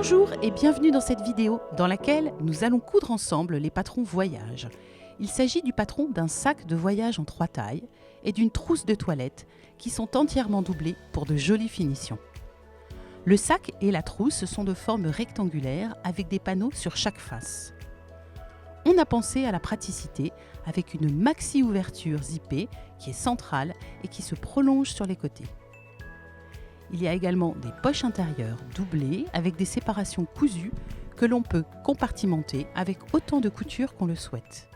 Bonjour et bienvenue dans cette vidéo dans laquelle nous allons coudre ensemble les patrons voyage. Il s'agit du patron d'un sac de voyage en 3 tailles et d'une trousse de toilette qui sont entièrement doublés pour de jolies finitions. Le sac et la trousse sont de forme rectangulaire avec des panneaux sur chaque face. On a pensé à la praticité avec une maxi ouverture zippée qui est centrale et qui se prolonge sur les côtés. Il y a également des poches intérieures doublées avec des séparations cousues que l'on peut compartimenter avec autant de couture qu'on le souhaite.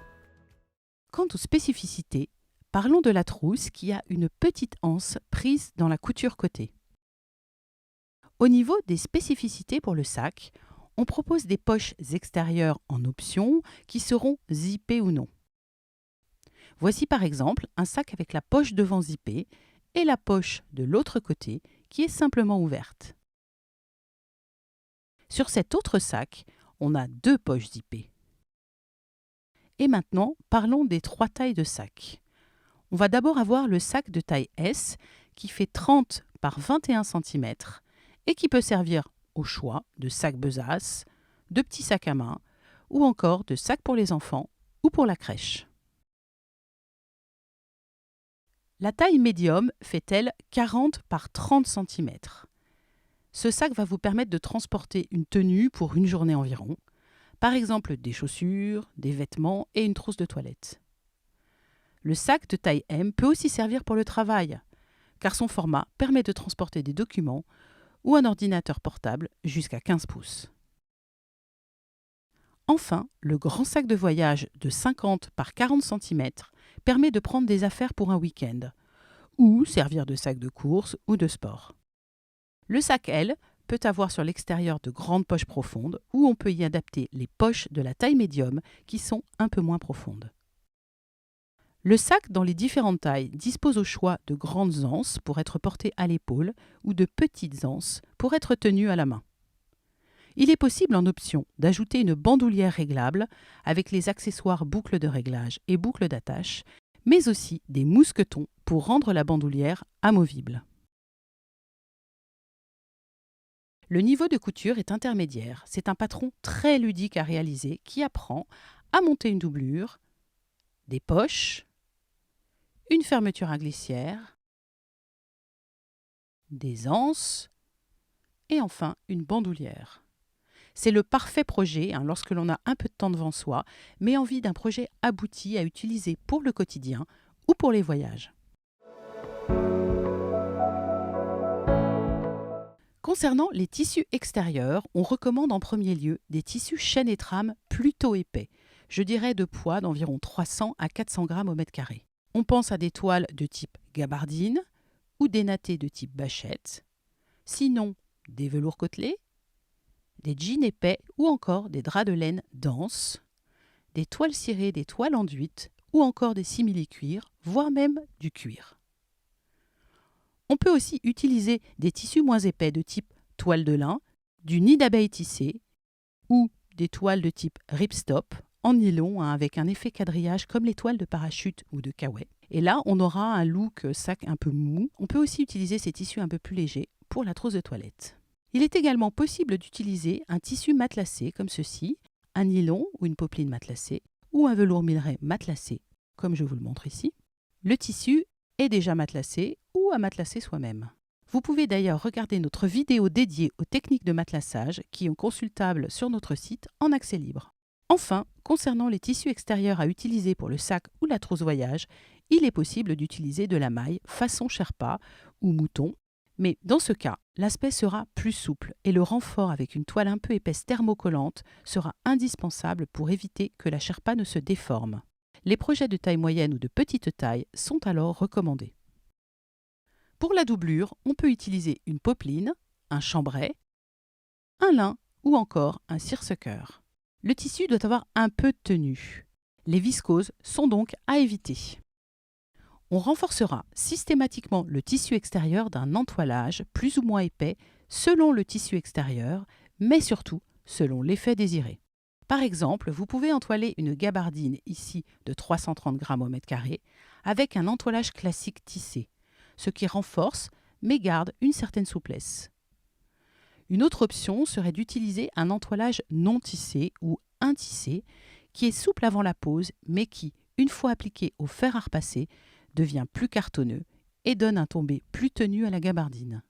Quant aux spécificités, parlons de la trousse qui a une petite anse prise dans la couture côté. Au niveau des spécificités pour le sac, on propose des poches extérieures en option qui seront zippées ou non. Voici par exemple un sac avec la poche devant zippée et la poche de l'autre côté qui est simplement ouverte. Sur cet autre sac, on a 2 poches zippées. Et maintenant, parlons des 3 tailles de sac. On va d'abord avoir le sac de taille S qui fait 30 par 21 cm et qui peut servir au choix de sac besace, de petits sacs à main ou encore de sacs pour les enfants ou pour la crèche. La taille médium fait, elle, 40 par 30 cm. Ce sac va vous permettre de transporter une tenue pour une journée environ, par exemple des chaussures, des vêtements et une trousse de toilette. Le sac de taille M peut aussi servir pour le travail, car son format permet de transporter des documents ou un ordinateur portable jusqu'à 15 pouces. Enfin, le grand sac de voyage de 50 par 40 cm permet de prendre des affaires pour un week-end, ou servir de sac de course ou de sport. Le sac L peut avoir sur l'extérieur de grandes poches profondes, ou on peut y adapter les poches de la taille médium qui sont un peu moins profondes. Le sac dans les différentes tailles dispose au choix de grandes anses pour être portées à l'épaule ou de petites anses pour être tenues à la main. Il est possible en option d'ajouter une bandoulière réglable avec les accessoires boucles de réglage et boucles d'attache, mais aussi des mousquetons pour rendre la bandoulière amovible. Le niveau de couture est intermédiaire. C'est un patron très ludique à réaliser qui apprend à monter une doublure, des poches, une fermeture à glissière, des anses et enfin une bandoulière. C'est le parfait projet lorsque l'on a un peu de temps devant soi, mais envie d'un projet abouti à utiliser pour le quotidien ou pour les voyages. Concernant les tissus extérieurs, on recommande en premier lieu des tissus chaîne et trame plutôt épais, je dirais de poids d'environ 300 à 400 grammes au mètre carré. On pense à des toiles de type gabardine ou des nattés de type bachette, sinon des velours côtelés, des jeans épais ou encore des draps de laine denses, des toiles cirées, des toiles enduites ou encore des simili-cuirs, voire même du cuir. On peut aussi utiliser des tissus moins épais de type toile de lin, du nid d'abeille tissé ou des toiles de type ripstop en nylon avec un effet quadrillage comme les toiles de parachute ou de kawaii. Et là, on aura un look sac un peu mou. On peut aussi utiliser ces tissus un peu plus légers pour la trousse de toilette. Il est également possible d'utiliser un tissu matelassé comme ceci, un nylon ou une popeline matelassée ou un velours minerai matelassé comme je vous le montre ici. Le tissu est déjà matelassé ou à matelasser soi-même. Vous pouvez d'ailleurs regarder notre vidéo dédiée aux techniques de matelassage qui est consultable sur notre site en accès libre. Enfin, concernant les tissus extérieurs à utiliser pour le sac ou la trousse voyage, il est possible d'utiliser de la maille façon Sherpa ou mouton, mais dans ce cas, l'aspect sera plus souple et le renfort avec une toile un peu épaisse thermocollante sera indispensable pour éviter que la Sherpa ne se déforme. Les projets de taille moyenne ou de petite taille sont alors recommandés. Pour la doublure, on peut utiliser une popeline, un chambray, un lin ou encore un seersucker. Le tissu doit avoir un peu de tenue. Les viscoses sont donc à éviter. On renforcera systématiquement le tissu extérieur d'un entoilage plus ou moins épais selon le tissu extérieur, mais surtout selon l'effet désiré. Par exemple, vous pouvez entoiler une gabardine ici de 330 grammes au mètre carré avec un entoilage classique tissé, ce qui renforce mais garde une certaine souplesse. Une autre option serait d'utiliser un entoilage non tissé ou intissé qui est souple avant la pose mais qui, une fois appliqué au fer à repasser, devient plus cartonneux et donne un tombé plus tenu à la gabardine.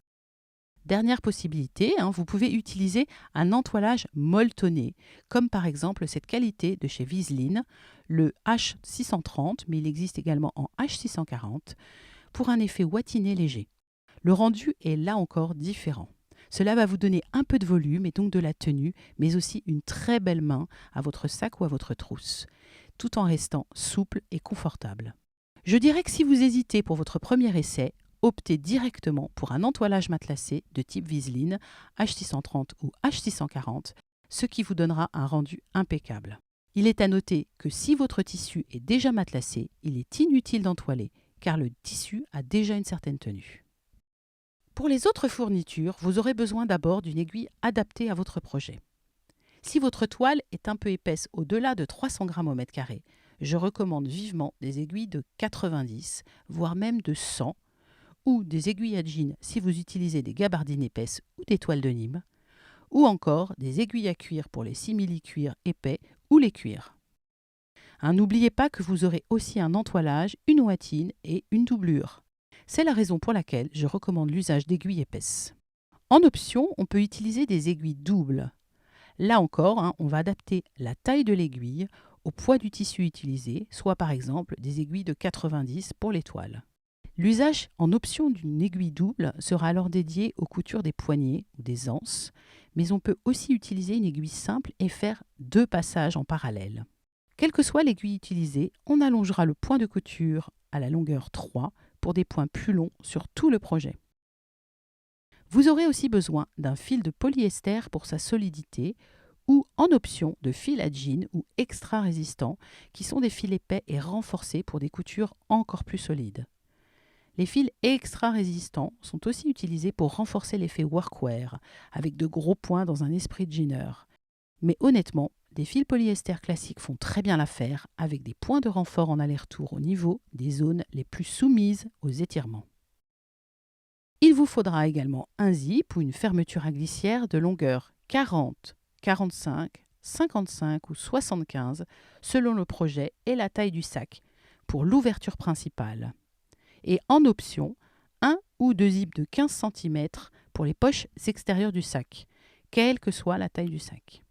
Dernière possibilité, vous pouvez utiliser un entoilage molletonné, comme par exemple cette qualité de chez Viseline, le H630, mais il existe également en H640, pour un effet watiné léger. Le rendu est là encore différent. Cela va vous donner un peu de volume et donc de la tenue, mais aussi une très belle main à votre sac ou à votre trousse, tout en restant souple et confortable. Je dirais que si vous hésitez pour votre premier essai, optez directement pour un entoilage matelassé de type Viseline, H630 ou H640, ce qui vous donnera un rendu impeccable. Il est à noter que si votre tissu est déjà matelassé, il est inutile d'entoiler, car le tissu a déjà une certaine tenue. Pour les autres fournitures, vous aurez besoin d'abord d'une aiguille adaptée à votre projet. Si votre toile est un peu épaisse au-delà de 300 g au mètre carré, je recommande vivement des aiguilles de 90, voire même de 100, ou des aiguilles à jean si vous utilisez des gabardines épaisses ou des toiles de Nîmes, ou encore des aiguilles à cuir pour les simili-cuirs épais ou les cuirs. N'oubliez pas que vous aurez aussi un entoilage, une ouatine et une doublure. C'est la raison pour laquelle je recommande l'usage d'aiguilles épaisses. En option, on peut utiliser des aiguilles doubles. Là encore, on va adapter la taille de l'aiguille au poids du tissu utilisé, soit par exemple des aiguilles de 90 pour les toiles. L'usage en option d'une aiguille double sera alors dédié aux coutures des poignets ou des anses, mais on peut aussi utiliser une aiguille simple et faire 2 passages en parallèle. Quelle que soit l'aiguille utilisée, on allongera le point de couture à la longueur 3 pour des points plus longs sur tout le projet. Vous aurez aussi besoin d'un fil de polyester pour sa solidité ou en option de fil à jean ou extra résistant qui sont des fils épais et renforcés pour des coutures encore plus solides. Les fils extra résistants sont aussi utilisés pour renforcer l'effet workwear avec de gros points dans un esprit de jeaner. Mais honnêtement, des fils polyester classiques font très bien l'affaire avec des points de renfort en aller-retour au niveau des zones les plus soumises aux étirements. Il vous faudra également un zip ou une fermeture à glissière de longueur 40, 45, 55 ou 75 selon le projet et la taille du sac pour l'ouverture principale. Et en option, un ou deux zips de 15 cm pour les poches extérieures du sac, quelle que soit la taille du sac.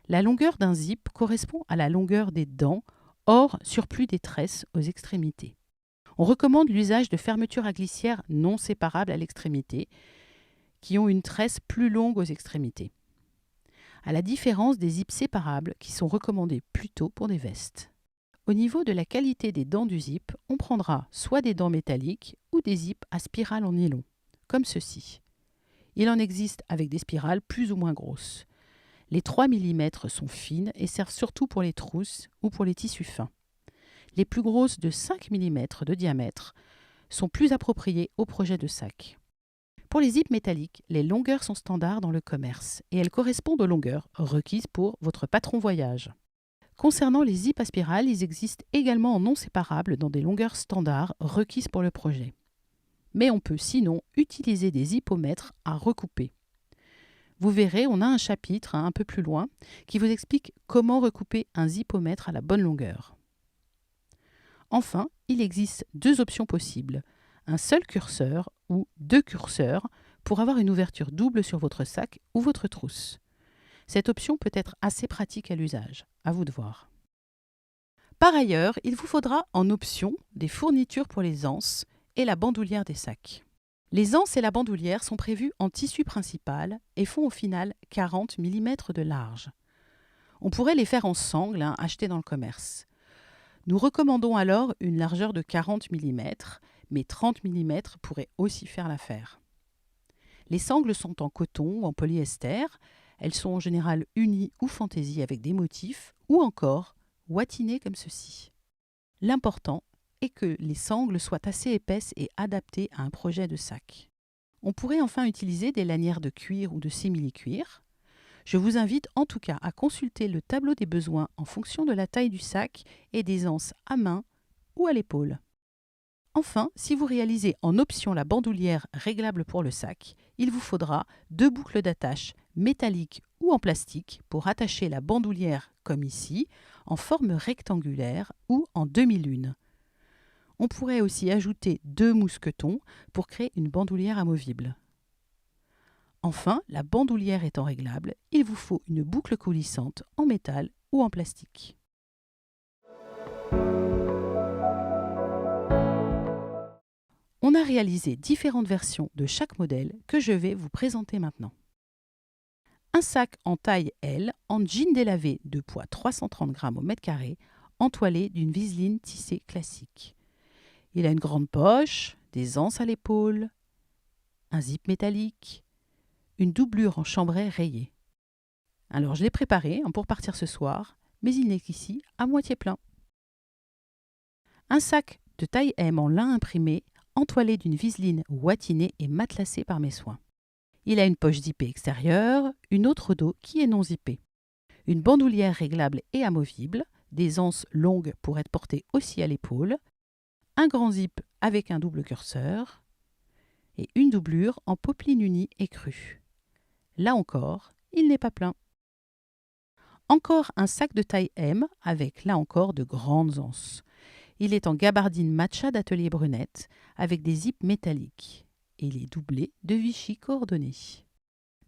La longueur d'un zip correspond à la longueur des dents, hors surplus des tresses aux extrémités. On recommande l'usage de fermetures à glissière non séparables à l'extrémité, qui ont une tresse plus longue aux extrémités, à la différence des zips séparables qui sont recommandés plutôt pour des vestes. Au niveau de la qualité des dents du zip, on prendra soit des dents métalliques ou des zips à spirale en nylon, comme ceci. Il en existe avec des spirales plus ou moins grosses. Les 3 mm sont fines et servent surtout pour les trousses ou pour les tissus fins. Les plus grosses de 5 mm de diamètre sont plus appropriées au projet de sac. Pour les zips métalliques, les longueurs sont standards dans le commerce et elles correspondent aux longueurs requises pour votre patron voyage. Concernant les zips à spirale, ils existent également en non séparables dans des longueurs standards requises pour le projet. Mais on peut sinon utiliser des zippomètres à recouper. Vous verrez, on a un chapitre un peu plus loin qui vous explique comment recouper un zippomètre à la bonne longueur. Enfin, il existe 2 options possibles, un seul curseur ou 2 curseurs pour avoir une ouverture double sur votre sac ou votre trousse. Cette option peut être assez pratique à l'usage, à vous de voir. Par ailleurs, il vous faudra en option des fournitures pour les anses et la bandoulière des sacs. Les anses et la bandoulière sont prévues en tissu principal et font au final 40 mm de large. On pourrait les faire en sangle, achetées dans le commerce. Nous recommandons alors une largeur de 40 mm, mais 30 mm pourrait aussi faire l'affaire. Les sangles sont en coton ou en polyester. Elles sont en général unies ou fantaisie avec des motifs, ou encore watinées comme ceci. L'important est que les sangles soient assez épaisses et adaptées à un projet de sac. On pourrait enfin utiliser des lanières de cuir ou de simili-cuir. Je vous invite en tout cas à consulter le tableau des besoins en fonction de la taille du sac et des anses à main ou à l'épaule. Enfin, si vous réalisez en option la bandoulière réglable pour le sac, il vous faudra 2 boucles d'attache métalliques ou en plastique pour attacher la bandoulière comme ici, en forme rectangulaire ou en demi-lune. On pourrait aussi ajouter 2 mousquetons pour créer une bandoulière amovible. Enfin, la bandoulière étant réglable, il vous faut une boucle coulissante en métal ou en plastique. On a réalisé différentes versions de chaque modèle que je vais vous présenter maintenant. Un sac en taille L en jean délavé de poids 330 g au mètre carré, entoilé d'une viseline tissée classique. Il a une grande poche, des anses à l'épaule, un zip métallique, une doublure en chambray rayée. Alors je l'ai préparé pour partir ce soir, mais il n'est qu'ici à moitié plein. Un sac de taille M en lin imprimé, entoilé d'une viseline ouatinée et matelassé par mes soins. Il a une poche zippée extérieure, une autre au dos qui est non zippée. Une bandoulière réglable et amovible, des anses longues pour être portées aussi à l'épaule, un grand zip avec un double curseur et une doublure en popeline unie et crue. Là encore, il n'est pas plein. Encore un sac de taille M avec, là encore, de grandes anses. Il est en gabardine matcha d'atelier Brunette avec des zips métalliques. Et il est doublé de Vichy coordonnées.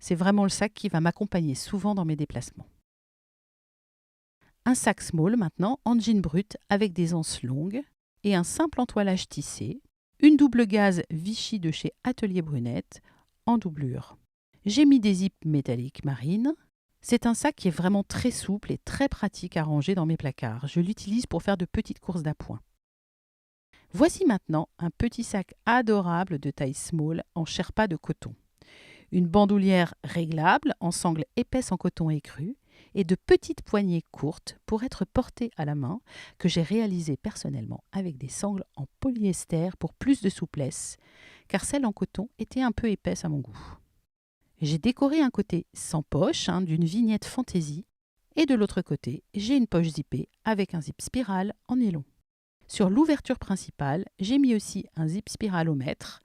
C'est vraiment le sac qui va m'accompagner souvent dans mes déplacements. Un sac small maintenant en jean brut avec des anses longues et un simple entoilage tissé, une double gaze Vichy de chez Atelier Brunette en doublure. J'ai mis des zips métalliques marines. C'est un sac qui est vraiment très souple et très pratique à ranger dans mes placards. Je l'utilise pour faire de petites courses d'appoint. Voici maintenant un petit sac adorable de taille small en sherpa de coton. Une bandoulière réglable en sangle épaisse en coton écru et de petites poignées courtes pour être portées à la main que j'ai réalisées personnellement avec des sangles en polyester pour plus de souplesse car celles en coton étaient un peu épaisses à mon goût. J'ai décoré un côté sans poche d'une vignette fantaisie et de l'autre côté j'ai une poche zippée avec un zip spirale en nylon. Sur l'ouverture principale, j'ai mis aussi un zip spiralomètre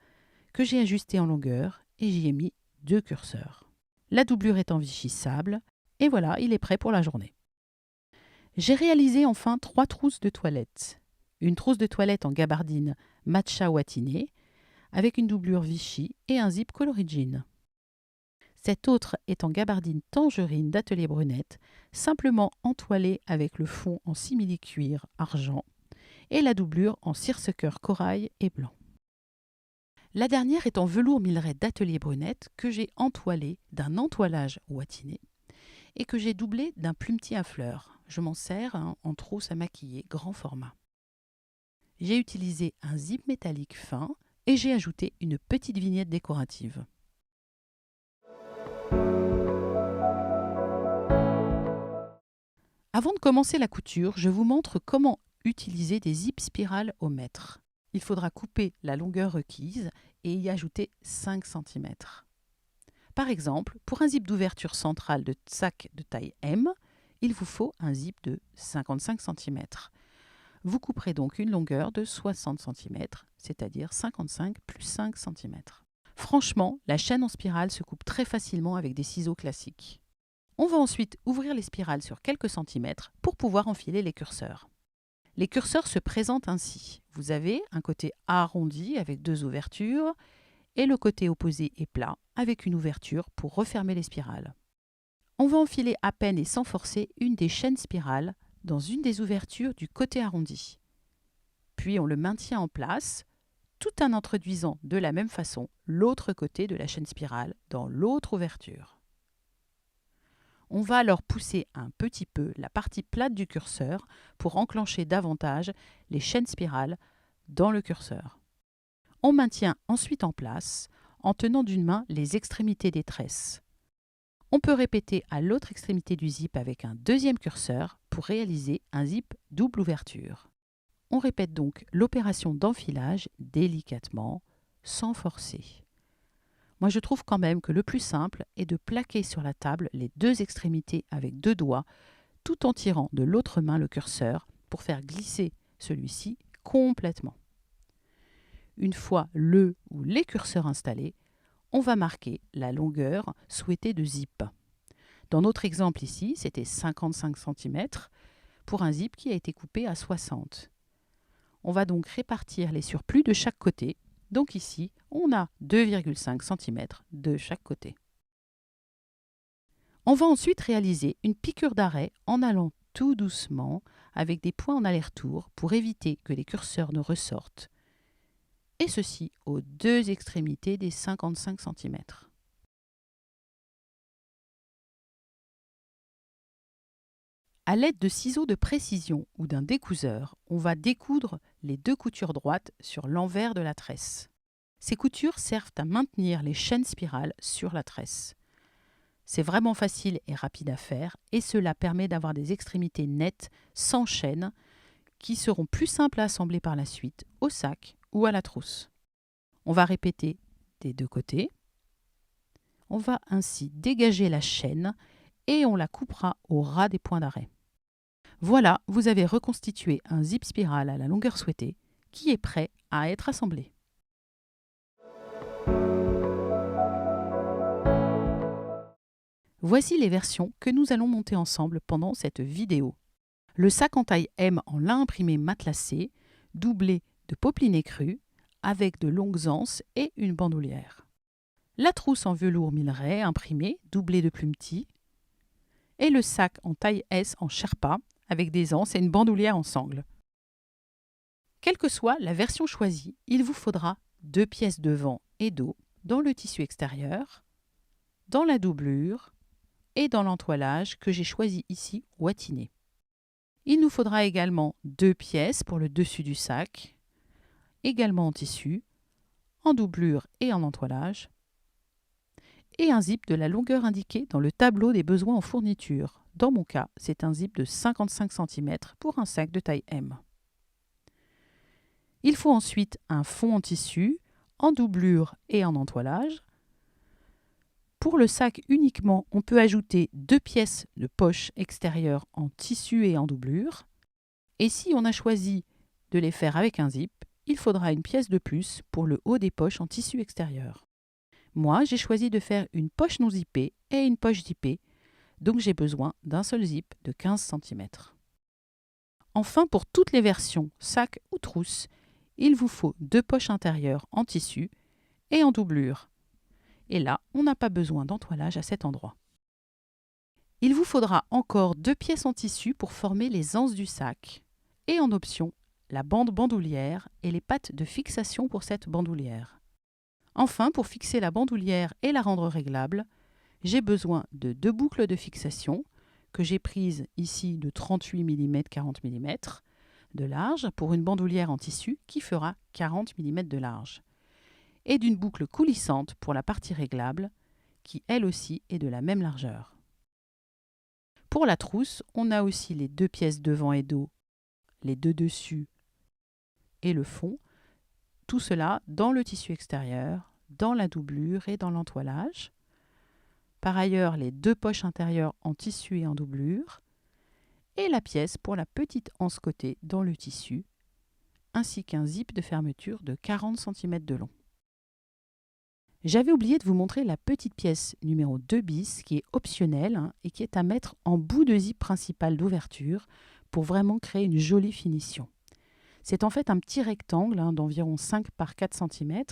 que j'ai ajusté en longueur et j'y ai mis 2 curseurs. La doublure est en Vichy sable et voilà, il est prêt pour la journée. J'ai réalisé enfin 3 trousses de toilette. Une trousse de toilette en gabardine matcha ouatinée avec une doublure Vichy et un zip coloris jean. Cette autre est en gabardine tangerine d'Atelier Brunette, simplement entoilée avec le fond en simili-cuir argent et la doublure en circe-cœur corail et blanc. La dernière est en velours milleret d'Atelier Brunette que j'ai entoilé d'un entoilage ouatiné et que j'ai doublé d'un plumetier à fleurs. Je m'en sers en trousse à maquiller grand format. J'ai utilisé un zip métallique fin et j'ai ajouté une petite vignette décorative. Avant de commencer la couture, je vous montre comment utiliser des zips spirales au mètre. Il faudra couper la longueur requise et y ajouter 5 cm. Par exemple, pour un zip d'ouverture centrale de sac de taille M, il vous faut un zip de 55 cm. Vous couperez donc une longueur de 60 cm, c'est-à-dire 55 plus 5 cm. Franchement, la chaîne en spirale se coupe très facilement avec des ciseaux classiques. On va ensuite ouvrir les spirales sur quelques centimètres pour pouvoir enfiler les curseurs. Les curseurs se présentent ainsi. Vous avez un côté arrondi avec 2 ouvertures et le côté opposé est plat avec une ouverture pour refermer les spirales. On va enfiler à peine et sans forcer une des chaînes spirales dans une des ouvertures du côté arrondi. Puis on le maintient en place tout en introduisant de la même façon l'autre côté de la chaîne spirale dans l'autre ouverture. On va alors pousser un petit peu la partie plate du curseur pour enclencher davantage les chaînes spirales dans le curseur. On maintient ensuite en place en tenant d'une main les extrémités des tresses. On peut répéter à l'autre extrémité du zip avec un deuxième curseur pour réaliser un zip double ouverture. On répète donc l'opération d'enfilage délicatement, sans forcer. Moi, je trouve quand même que le plus simple est de plaquer sur la table les 2 extrémités avec 2 doigts, tout en tirant de l'autre main le curseur pour faire glisser celui-ci complètement. Une fois le ou les curseurs installés, on va marquer la longueur souhaitée de zip. Dans notre exemple ici, c'était 55 cm pour un zip qui a été coupé à 60. On va donc répartir les surplus de chaque côté. Donc ici, on a 2,5 cm de chaque côté. On va ensuite réaliser une piqûre d'arrêt en allant tout doucement avec des points en aller-retour pour éviter que les curseurs ne ressortent. Et ceci aux deux extrémités des 55 cm. À l'aide de ciseaux de précision ou d'un découseur, on va découdre les deux coutures droites sur l'envers de la tresse. Ces coutures servent à maintenir les chaînes spirales sur la tresse. C'est vraiment facile et rapide à faire et cela permet d'avoir des extrémités nettes, sans chaîne, qui seront plus simples à assembler par la suite au sac ou à la trousse. On va répéter des deux côtés. On va ainsi dégager la chaîne et on la coupera au ras des points d'arrêt. Voilà, vous avez reconstitué un zip spirale à la longueur souhaitée qui est prêt à être assemblé. Voici les versions que nous allons monter ensemble pendant cette vidéo. Le sac en taille M en lin imprimé matelassé, doublé de popeline cru, avec de longues anses et une bandoulière. La trousse en velours Milleray imprimé, doublé de plumetis. Et le sac en taille S en Sherpa, avec des anses et une bandoulière en sangle. Quelle que soit la version choisie, il vous faudra 2 pièces devant et dos dans le tissu extérieur, dans la doublure et dans l'entoilage que j'ai choisi ici watiné. Il nous faudra également 2 pièces pour le dessus du sac, également en tissu, en doublure et en entoilage, et un zip de la longueur indiquée dans le tableau des besoins en fourniture. Dans mon cas, c'est un zip de 55 cm pour un sac de taille M. Il faut ensuite un fond en tissu, en doublure et en entoilage. Pour le sac uniquement, on peut ajouter 2 pièces de poche extérieure en tissu et en doublure. Et si on a choisi de les faire avec un zip, il faudra une pièce de plus pour le haut des poches en tissu extérieur. Moi, j'ai choisi de faire une poche non zippée et une poche zippée, donc j'ai besoin d'un seul zip de 15 cm. Enfin, pour toutes les versions, sac ou trousse, il vous faut 2 poches intérieures en tissu et en doublure. Et là, on n'a pas besoin d'entoilage à cet endroit. Il vous faudra encore 2 pièces en tissu pour former les anses du sac. Et en option, la bande bandoulière et les pattes de fixation pour cette bandoulière. Enfin, pour fixer la bandoulière et la rendre réglable, j'ai besoin de 2 boucles de fixation que j'ai prises ici de 38 mm 40 mm de large pour une bandoulière en tissu qui fera 40 mm de large et d'une boucle coulissante pour la partie réglable qui elle aussi est de la même largeur. Pour la trousse, on a aussi les 2 pièces devant et dos, les 2 dessus et le fond, tout cela dans le tissu extérieur, dans la doublure et dans l'entoilage. Par ailleurs, les 2 poches intérieures en tissu et en doublure, et la pièce pour la petite anse côté dans le tissu, ainsi qu'un zip de fermeture de 40 cm de long. J'avais oublié de vous montrer la petite pièce numéro 2 bis qui est optionnelle et qui est à mettre en bout de zip principal d'ouverture pour vraiment créer une jolie finition. C'est en fait un petit rectangle d'environ 5 par 4 cm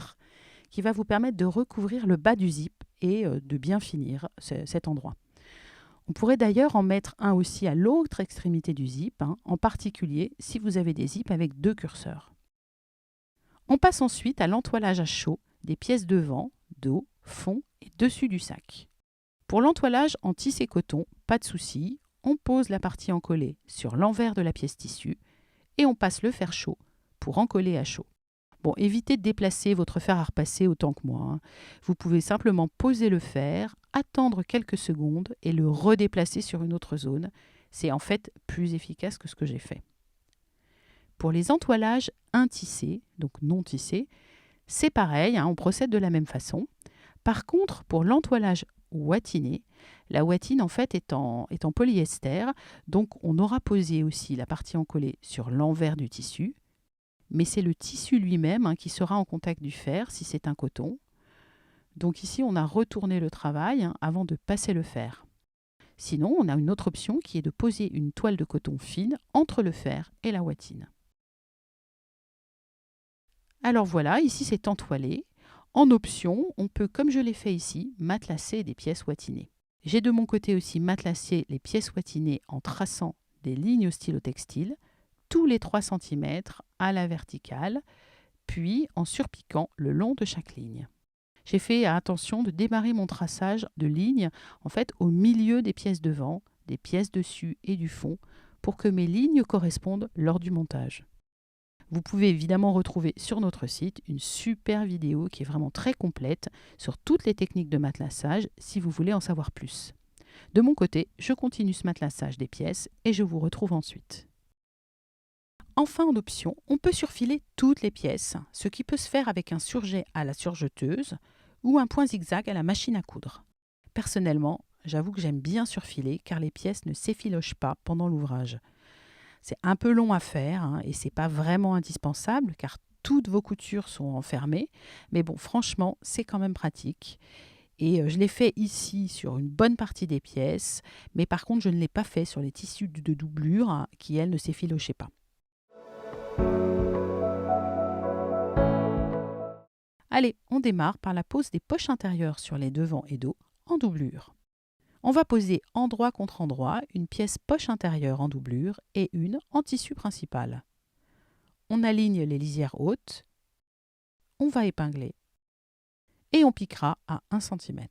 qui va vous permettre de recouvrir le bas du zip et de bien finir cet endroit. On pourrait d'ailleurs en mettre un aussi à l'autre extrémité du zip, en particulier si vous avez des zips avec 2 curseurs. On passe ensuite à l'entoilage à chaud des pièces devant, dos, fond et dessus du sac. Pour l'entoilage en tissé coton, pas de souci, on pose la partie encollée sur l'envers de la pièce tissu et on passe le fer chaud pour encoller à chaud. Bon, évitez de déplacer votre fer à repasser autant que moi. Vous pouvez simplement poser le fer, attendre quelques secondes et le redéplacer sur une autre zone. C'est en fait plus efficace que ce que j'ai fait. Pour les entoilages intissés, donc non tissés, c'est pareil, on procède de la même façon. Par contre, pour l'entoilage watiné, la watine en fait est en polyester, donc on aura posé aussi la partie encollée sur l'envers du tissu, mais c'est le tissu lui-même qui sera en contact du fer si c'est un coton. Donc ici, on a retourné le travail avant de passer le fer. Sinon, on a une autre option qui est de poser une toile de coton fine entre le fer et la ouatine. Alors voilà, ici c'est entoilé. En option, on peut, comme je l'ai fait ici, matelassé des pièces ouatinées. J'ai de mon côté aussi matelassé les pièces ouatinées en traçant des lignes au stylo textile, tous les 3 cm à la verticale, puis en surpiquant le long de chaque ligne. J'ai fait attention de démarrer mon traçage de lignes en fait, au milieu des pièces devant, des pièces dessus et du fond, pour que mes lignes correspondent lors du montage. Vous pouvez évidemment retrouver sur notre site une super vidéo qui est vraiment très complète sur toutes les techniques de matelassage si vous voulez en savoir plus. De mon côté, je continue ce matelassage des pièces et je vous retrouve ensuite. Enfin, en option, on peut surfiler toutes les pièces, ce qui peut se faire avec un surjet à la surjeteuse ou un point zigzag à la machine à coudre. Personnellement, j'avoue que j'aime bien surfiler car les pièces ne s'effilochent pas pendant l'ouvrage. C'est un peu long à faire et ce n'est pas vraiment indispensable car toutes vos coutures sont enfermées. Mais bon, franchement, c'est quand même pratique. Et je l'ai fait ici sur une bonne partie des pièces, mais par contre, je ne l'ai pas fait sur les tissus de doublure qui, elles, ne s'effilochaient pas. Allez, on démarre par la pose des poches intérieures sur les devants et dos en doublure. On va poser endroit contre endroit une pièce poche intérieure en doublure et une en tissu principal. On aligne les lisières hautes, on va épingler et on piquera à 1 cm.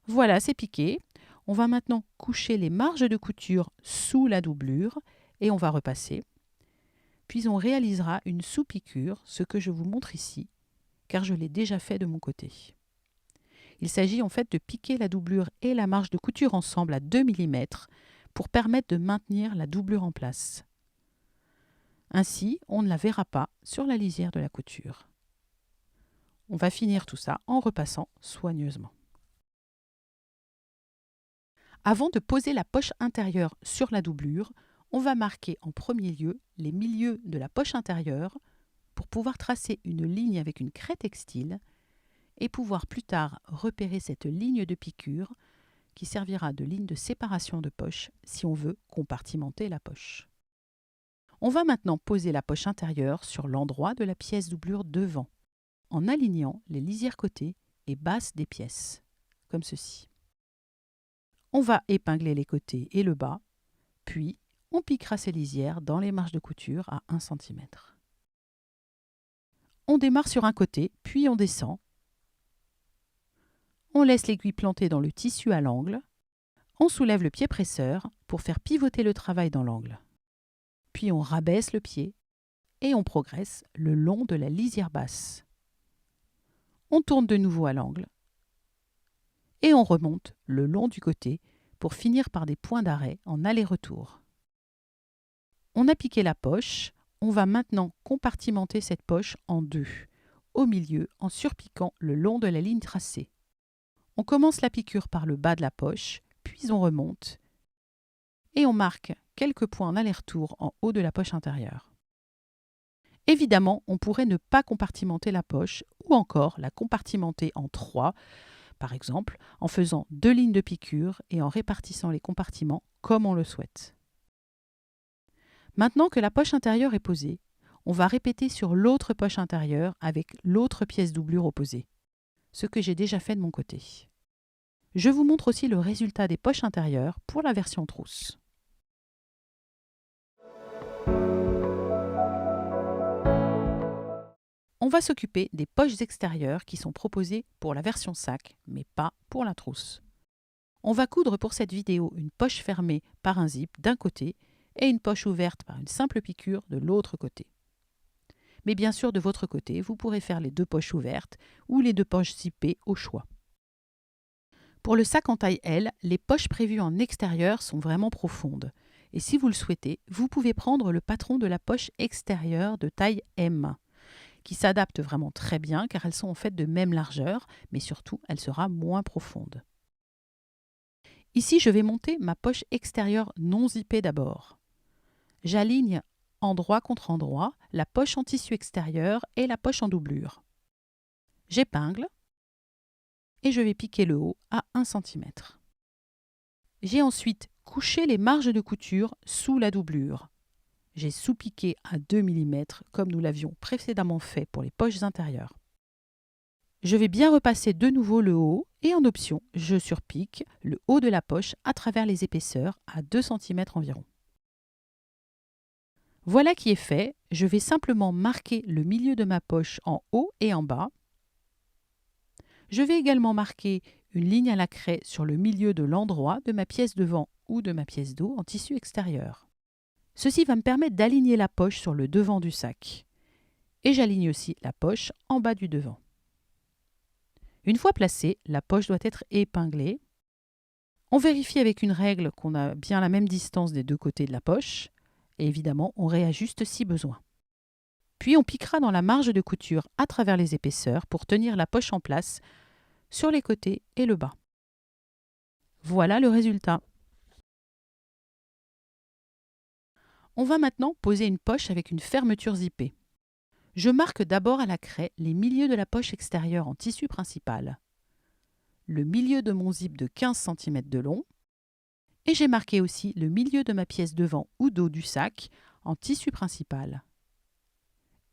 Voilà, c'est piqué. On va maintenant coucher les marges de couture sous la doublure et on va repasser. Puis on réalisera une sous-piqûre, ce que je vous montre ici, car je l'ai déjà fait de mon côté. Il s'agit en fait de piquer la doublure et la marge de couture ensemble à 2 mm pour permettre de maintenir la doublure en place. Ainsi, on ne la verra pas sur la lisière de la couture. On va finir tout ça en repassant soigneusement. Avant de poser la poche intérieure sur la doublure, on va marquer en premier lieu les milieux de la poche intérieure pour pouvoir tracer une ligne avec une craie textile et pouvoir plus tard repérer cette ligne de piqûre qui servira de ligne de séparation de poche si on veut compartimenter la poche. On va maintenant poser la poche intérieure sur l'endroit de la pièce doublure devant, en alignant les lisières côtés et basses des pièces, comme ceci. On va épingler les côtés et le bas, puis on piquera ces lisières dans les marges de couture à 1 cm. On démarre sur un côté, puis on descend. On laisse l'aiguille plantée dans le tissu à l'angle. On soulève le pied presseur pour faire pivoter le travail dans l'angle. Puis on rabaisse le pied et on progresse le long de la lisière basse. On tourne de nouveau à l'angle et on remonte le long du côté pour finir par des points d'arrêt en aller-retour. On a piqué la poche, on va maintenant compartimenter cette poche en deux, au milieu en surpiquant le long de la ligne tracée. On commence la piqûre par le bas de la poche, puis on remonte et on marque quelques points en aller-retour en haut de la poche intérieure. Évidemment, on pourrait ne pas compartimenter la poche ou encore la compartimenter en 3, par exemple en faisant 2 lignes de piqûre et en répartissant les compartiments comme on le souhaite. Maintenant que la poche intérieure est posée, on va répéter sur l'autre poche intérieure avec l'autre pièce doublure opposée, ce que j'ai déjà fait de mon côté. Je vous montre aussi le résultat des poches intérieures pour la version trousse. On va s'occuper des poches extérieures qui sont proposées pour la version sac, mais pas pour la trousse. On va coudre pour cette vidéo une poche fermée par un zip d'un côté et une poche ouverte par une simple piqûre de l'autre côté. Mais bien sûr, de votre côté, vous pourrez faire les 2 poches ouvertes ou les 2 poches zippées au choix. Pour le sac en taille L, les poches prévues en extérieur sont vraiment profondes. Et si vous le souhaitez, vous pouvez prendre le patron de la poche extérieure de taille M, qui s'adapte vraiment très bien car elles sont en fait de même largeur, mais surtout, elle sera moins profonde. Ici, je vais monter ma poche extérieure non zippée d'abord. J'aligne endroit contre endroit la poche en tissu extérieur et la poche en doublure. J'épingle et je vais piquer le haut à 1 cm. J'ai ensuite couché les marges de couture sous la doublure. J'ai sous-piqué à 2 mm comme nous l'avions précédemment fait pour les poches intérieures. Je vais bien repasser de nouveau le haut et en option, je surpique le haut de la poche à travers les épaisseurs à 2 cm environ. Voilà qui est fait, je vais simplement marquer le milieu de ma poche en haut et en bas. Je vais également marquer une ligne à la craie sur le milieu de l'endroit de ma pièce devant ou de ma pièce dos en tissu extérieur. Ceci va me permettre d'aligner la poche sur le devant du sac. Et j'aligne aussi la poche en bas du devant. Une fois placée, la poche doit être épinglée. On vérifie avec une règle qu'on a bien la même distance des deux côtés de la poche. Et évidemment, on réajuste si besoin. Puis on piquera dans la marge de couture à travers les épaisseurs pour tenir la poche en place sur les côtés et le bas. Voilà le résultat. On va maintenant poser une poche avec une fermeture zippée. Je marque d'abord à la craie les milieux de la poche extérieure en tissu principal, le milieu de mon zip de 15 cm de long, et j'ai marqué aussi le milieu de ma pièce devant ou dos du sac en tissu principal.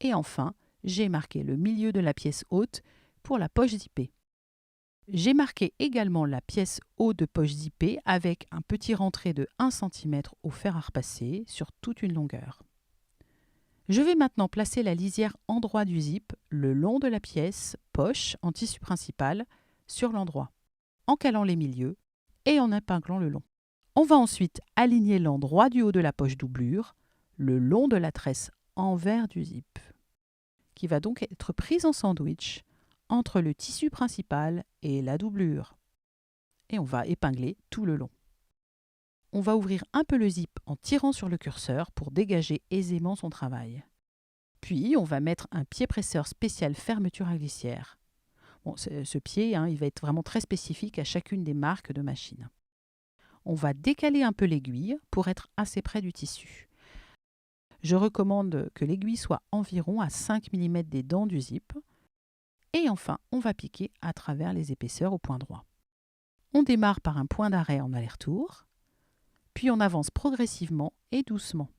Et enfin, j'ai marqué le milieu de la pièce haute pour la poche zippée. J'ai marqué également la pièce haut de poche zippée avec un petit rentré de 1 cm au fer à repasser sur toute une longueur. Je vais maintenant placer la lisière endroit du zip le long de la pièce poche en tissu principal sur l'endroit, en calant les milieux et en épinglant le long. On va ensuite aligner l'endroit du haut de la poche doublure le long de la tresse envers du zip, qui va donc être prise en sandwich entre le tissu principal et la doublure. Et on va épingler tout le long. On va ouvrir un peu le zip en tirant sur le curseur pour dégager aisément son travail. Puis, on va mettre un pied presseur spécial fermeture à glissière. Ce pied, il va être vraiment très spécifique à chacune des marques de machines. On va décaler un peu l'aiguille pour être assez près du tissu. Je recommande que l'aiguille soit environ à 5 mm des dents du zip. Et enfin, on va piquer à travers les épaisseurs au point droit. On démarre par un point d'arrêt en aller-retour, puis on avance progressivement et doucement.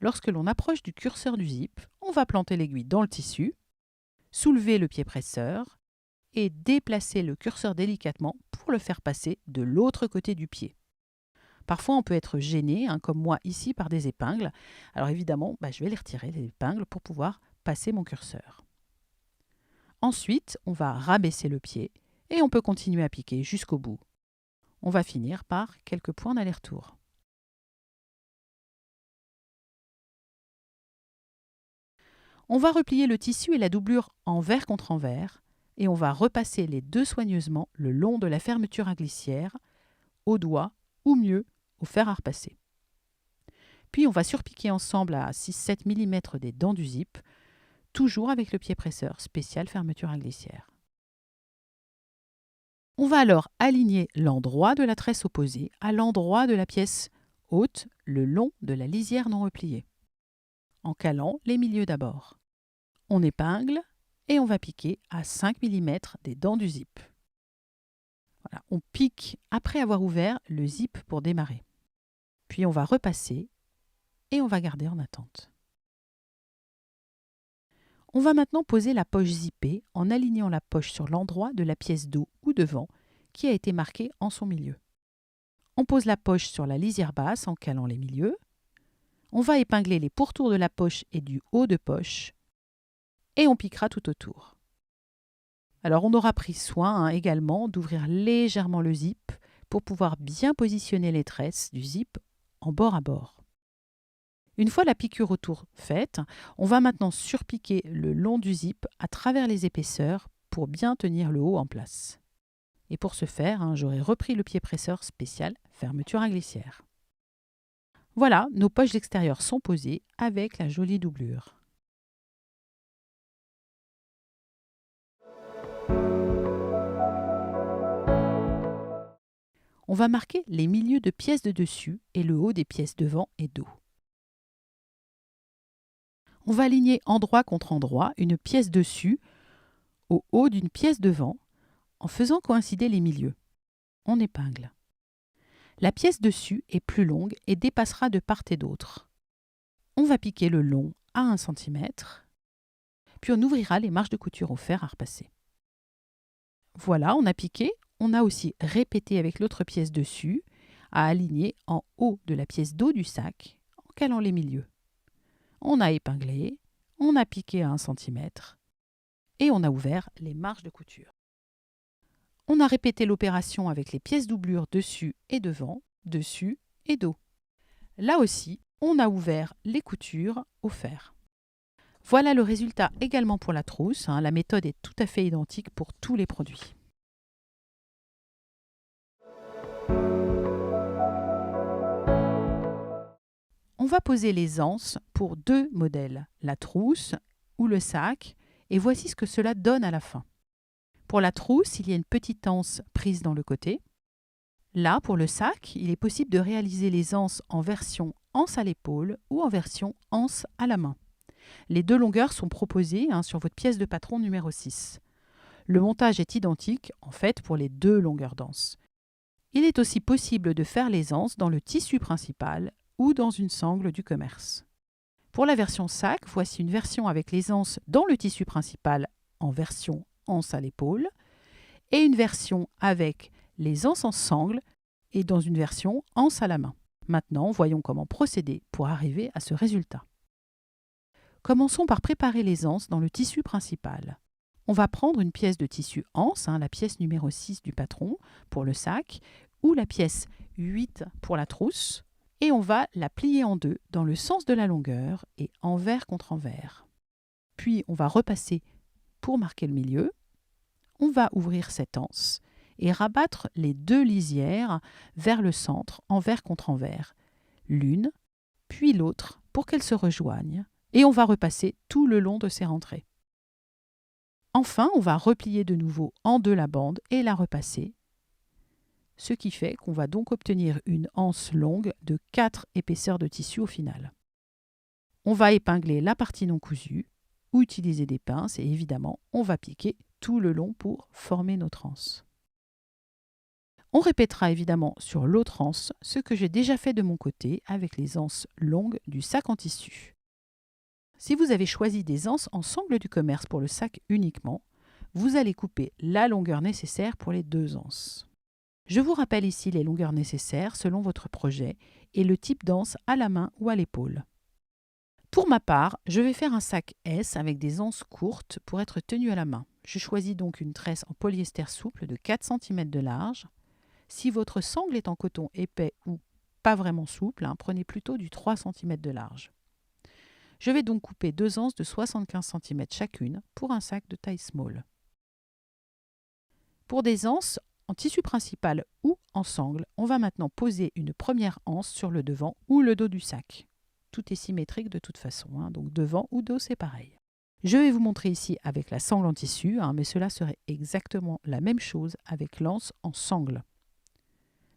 Lorsque l'on approche du curseur du zip, on va planter l'aiguille dans le tissu, soulever le pied presseur et déplacer le curseur délicatement pour le faire passer de l'autre côté du pied. Parfois, on peut être gêné, comme moi ici, par des épingles. Alors évidemment, je vais les retirer, les épingles, pour pouvoir passer mon curseur. Ensuite, on va rabaisser le pied et on peut continuer à piquer jusqu'au bout. On va finir par quelques points d'aller-retour. On va replier le tissu et la doublure envers contre envers et on va repasser les deux soigneusement le long de la fermeture à glissière, au doigt ou mieux au fer à repasser. Puis on va surpiquer ensemble à 6-7 mm des dents du zip, toujours avec le pied presseur spécial fermeture à glissière. On va alors aligner l'endroit de la tresse opposée à l'endroit de la pièce haute le long de la lisière non repliée, en calant les milieux d'abord. On épingle et on va piquer à 5 mm des dents du zip. Voilà, on pique après avoir ouvert le zip pour démarrer. Puis on va repasser et on va garder en attente. On va maintenant poser la poche zippée en alignant la poche sur l'endroit de la pièce dos ou devant qui a été marqué en son milieu. On pose la poche sur la lisière basse en calant les milieux. On va épingler les pourtours de la poche et du haut de poche et on piquera tout autour. Alors on aura pris soin également d'ouvrir légèrement le zip pour pouvoir bien positionner les tresses du zip en bord à bord. Une fois la piqûre autour faite, on va maintenant surpiquer le long du zip à travers les épaisseurs pour bien tenir le haut en place. Et pour ce faire, j'aurai repris le pied presseur spécial fermeture à glissière. Voilà, nos poches extérieures sont posées avec la jolie doublure. On va marquer les milieux de pièces de dessus et le haut des pièces devant et dos. On va aligner endroit contre endroit une pièce dessus au haut d'une pièce devant en faisant coïncider les milieux. On épingle. La pièce dessus est plus longue et dépassera de part et d'autre. On va piquer le long à 1 cm, puis on ouvrira les marges de couture au fer à repasser. Voilà, on a piqué. On a aussi répété avec l'autre pièce dessus à aligner en haut de la pièce d'eau du sac en calant les milieux. On a épinglé, on a piqué à 1 cm et on a ouvert les marges de couture. On a répété l'opération avec les pièces doublures dessus et devant, dessus et dos. Là aussi, on a ouvert les coutures au fer. Voilà le résultat également pour la trousse. La méthode est tout à fait identique pour tous les produits. On va poser les anses pour 2 modèles, la trousse ou le sac, et voici ce que cela donne à la fin. Pour la trousse, il y a une petite anse prise dans le côté. Là, pour le sac, il est possible de réaliser les anses en version anse à l'épaule ou en version anse à la main. Les 2 longueurs sont proposées sur votre pièce de patron numéro 6. Le montage est identique, en fait, pour les 2 longueurs d'anse. Il est aussi possible de faire les anses dans le tissu principal ou dans une sangle du commerce. Pour la version sac, voici une version avec les anses dans le tissu principal en version anse à l'épaule et une version avec les anses en sangle et dans une version anse à la main. Maintenant, voyons comment procéder pour arriver à ce résultat. Commençons par préparer les anses dans le tissu principal. On va prendre une pièce de tissu anse, la pièce numéro 6 du patron pour le sac, ou la pièce 8 pour la trousse, et on va la plier en 2 dans le sens de la longueur et envers contre envers. Puis on va repasser pour marquer le milieu. On va ouvrir cette anse et rabattre les 2 lisières vers le centre, envers contre envers, l'une, puis l'autre, pour qu'elles se rejoignent, et on va repasser tout le long de ces rentrées. Enfin, on va replier de nouveau en 2 la bande et la repasser, ce qui fait qu'on va donc obtenir une anse longue de 4 épaisseurs de tissu au final. On va épingler la partie non cousue ou utiliser des pinces et évidemment, on va piquer tout le long pour former notre anse. On répétera évidemment sur l'autre anse ce que j'ai déjà fait de mon côté avec les anses longues du sac en tissu. Si vous avez choisi des anses en sangle du commerce pour le sac uniquement, vous allez couper la longueur nécessaire pour les 2 anses. Je vous rappelle ici les longueurs nécessaires selon votre projet et le type d'anse à la main ou à l'épaule. Pour ma part, je vais faire un sac S avec des anses courtes pour être tenu à la main. Je choisis donc une tresse en polyester souple de 4 cm de large. Si votre sangle est en coton épais ou pas vraiment souple, prenez plutôt du 3 cm de large. Je vais donc couper 2 anses de 75 cm chacune pour un sac de taille small. Pour des anses en tissu principal ou en sangle, on va maintenant poser une première anse sur le devant ou le dos du sac. Tout est symétrique de toute façon, donc devant ou dos c'est pareil. Je vais vous montrer ici avec la sangle en tissu, mais cela serait exactement la même chose avec l'anse en sangle.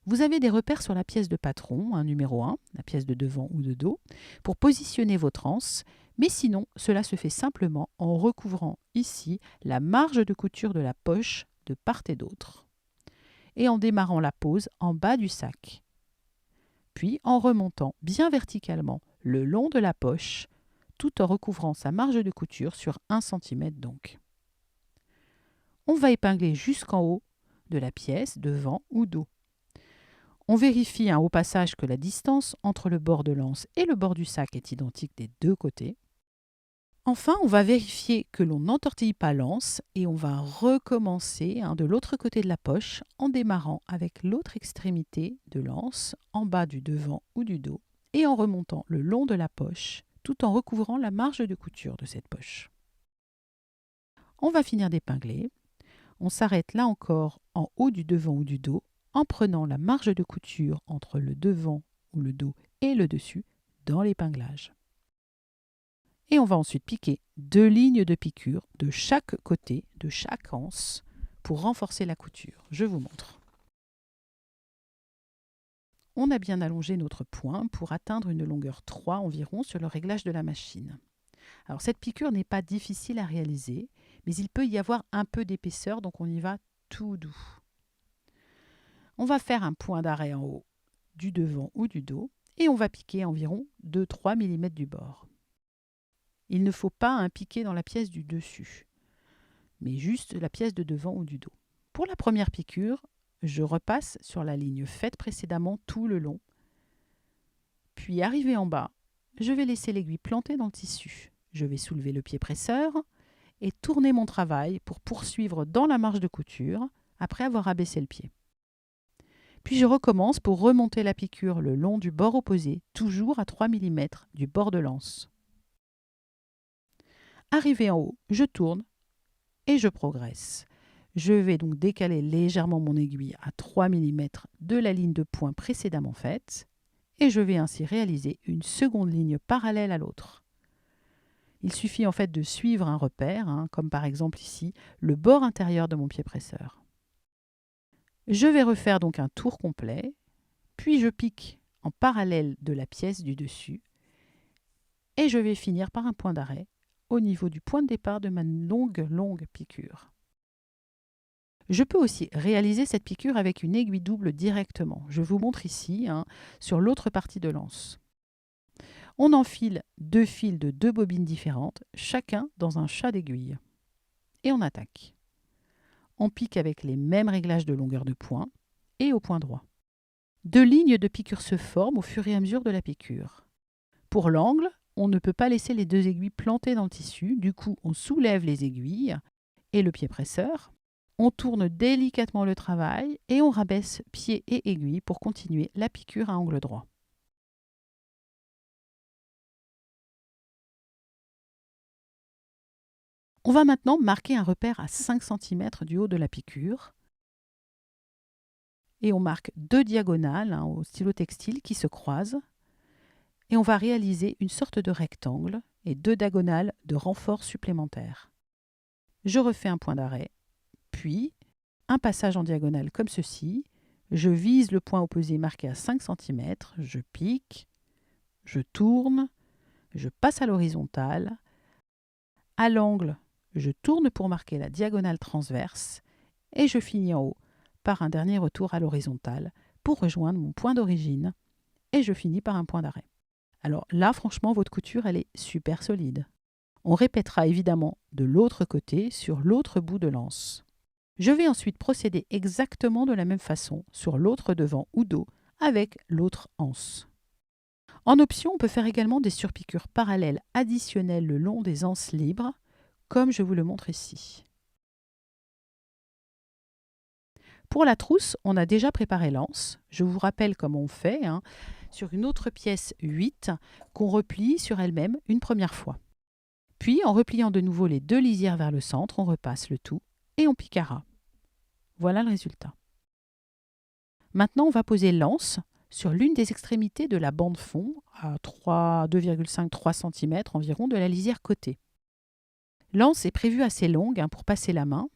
Vous avez des repères sur la pièce de patron, numéro 1, la pièce de devant ou de dos, pour positionner votre anse, mais sinon, cela se fait simplement en recouvrant ici la marge de couture de la poche de part et d'autre, et en démarrant la pose en bas du sac, puis en remontant bien verticalement le long de la poche, tout en recouvrant sa marge de couture sur 1 cm donc. On va épingler jusqu'en haut de la pièce, devant ou dos. On vérifie au passage que la distance entre le bord de l'anse et le bord du sac est identique des 2 côtés. Enfin, on va vérifier que l'on n'entortille pas l'anse et on va recommencer de l'autre côté de la poche en démarrant avec l'autre extrémité de l'anse en bas du devant ou du dos et en remontant le long de la poche tout en recouvrant la marge de couture de cette poche. On va finir d'épingler. On s'arrête là encore en haut du devant ou du dos en prenant la marge de couture entre le devant ou le dos et le dessus dans l'épinglage. Et on va ensuite piquer 2 lignes de piqûre de chaque côté de chaque anse pour renforcer la couture. Je vous montre. On a bien allongé notre point pour atteindre une longueur 3 environ sur le réglage de la machine. Alors cette piqûre n'est pas difficile à réaliser, mais il peut y avoir un peu d'épaisseur, donc on y va tout doux. On va faire un point d'arrêt en haut du devant ou du dos et on va piquer environ 2-3 mm du bord. Il ne faut pas un piqué dans la pièce du dessus, mais juste la pièce de devant ou du dos. Pour la première piqûre, je repasse sur la ligne faite précédemment tout le long. Puis arrivé en bas, je vais laisser l'aiguille plantée dans le tissu. Je vais soulever le pied presseur et tourner mon travail pour poursuivre dans la marge de couture après avoir abaissé le pied. Puis je recommence pour remonter la piqûre le long du bord opposé, toujours à 3 mm du bord de l'anse. Arrivé en haut, je tourne et je progresse. Je vais donc décaler légèrement mon aiguille à 3 mm de la ligne de point précédemment faite et je vais ainsi réaliser une seconde ligne parallèle à l'autre. Il suffit en fait de suivre un repère, comme par exemple ici le bord intérieur de mon pied presseur. Je vais refaire donc un tour complet, puis je pique en parallèle de la pièce du dessus et je vais finir par un point d'arrêt au niveau du point de départ de ma longue piqûre. Je peux aussi réaliser cette piqûre avec une aiguille double directement. Je vous montre ici sur l'autre partie de l'anse. On enfile 2 fils de 2 bobines différentes, chacun dans un chat d'aiguille. Et on attaque. On pique avec les mêmes réglages de longueur de point et au point droit. 2 lignes de piqûre se forment au fur et à mesure de la piqûre. Pour l'angle, on ne peut pas laisser les 2 aiguilles plantées dans le tissu, du coup on soulève les aiguilles et le pied presseur. On tourne délicatement le travail et on rabaisse pied et aiguille pour continuer la piqûre à angle droit. On va maintenant marquer un repère à 5 cm du haut de la piqûre. Et on marque 2 diagonales au stylo textile qui se croisent. Et on va réaliser une sorte de rectangle et 2 diagonales de renfort supplémentaires. Je refais un point d'arrêt, puis un passage en diagonale comme ceci. Je vise le point opposé marqué à 5 cm, je pique, je tourne, je passe à l'horizontale. À l'angle, je tourne pour marquer la diagonale transverse et je finis en haut par un dernier retour à l'horizontale pour rejoindre mon point d'origine et je finis par un point d'arrêt. Alors là, franchement, votre couture, elle est super solide. On répétera évidemment de l'autre côté sur l'autre bout de l'anse. Je vais ensuite procéder exactement de la même façon sur l'autre devant ou dos avec l'autre anse. En option, on peut faire également des surpiqûres parallèles additionnelles le long des anses libres, comme je vous le montre ici. Pour la trousse, on a déjà préparé l'anse. Je vous rappelle comment on fait, sur une autre pièce 8 qu'on replie sur elle-même une première fois. Puis, en repliant de nouveau les 2 lisières vers le centre, on repasse le tout et on piquera. Voilà le résultat. Maintenant, on va poser l'anse sur l'une des extrémités de la bande fond à 2,5-3 cm environ de la lisière côté. L'anse est prévue assez longue pour passer la main,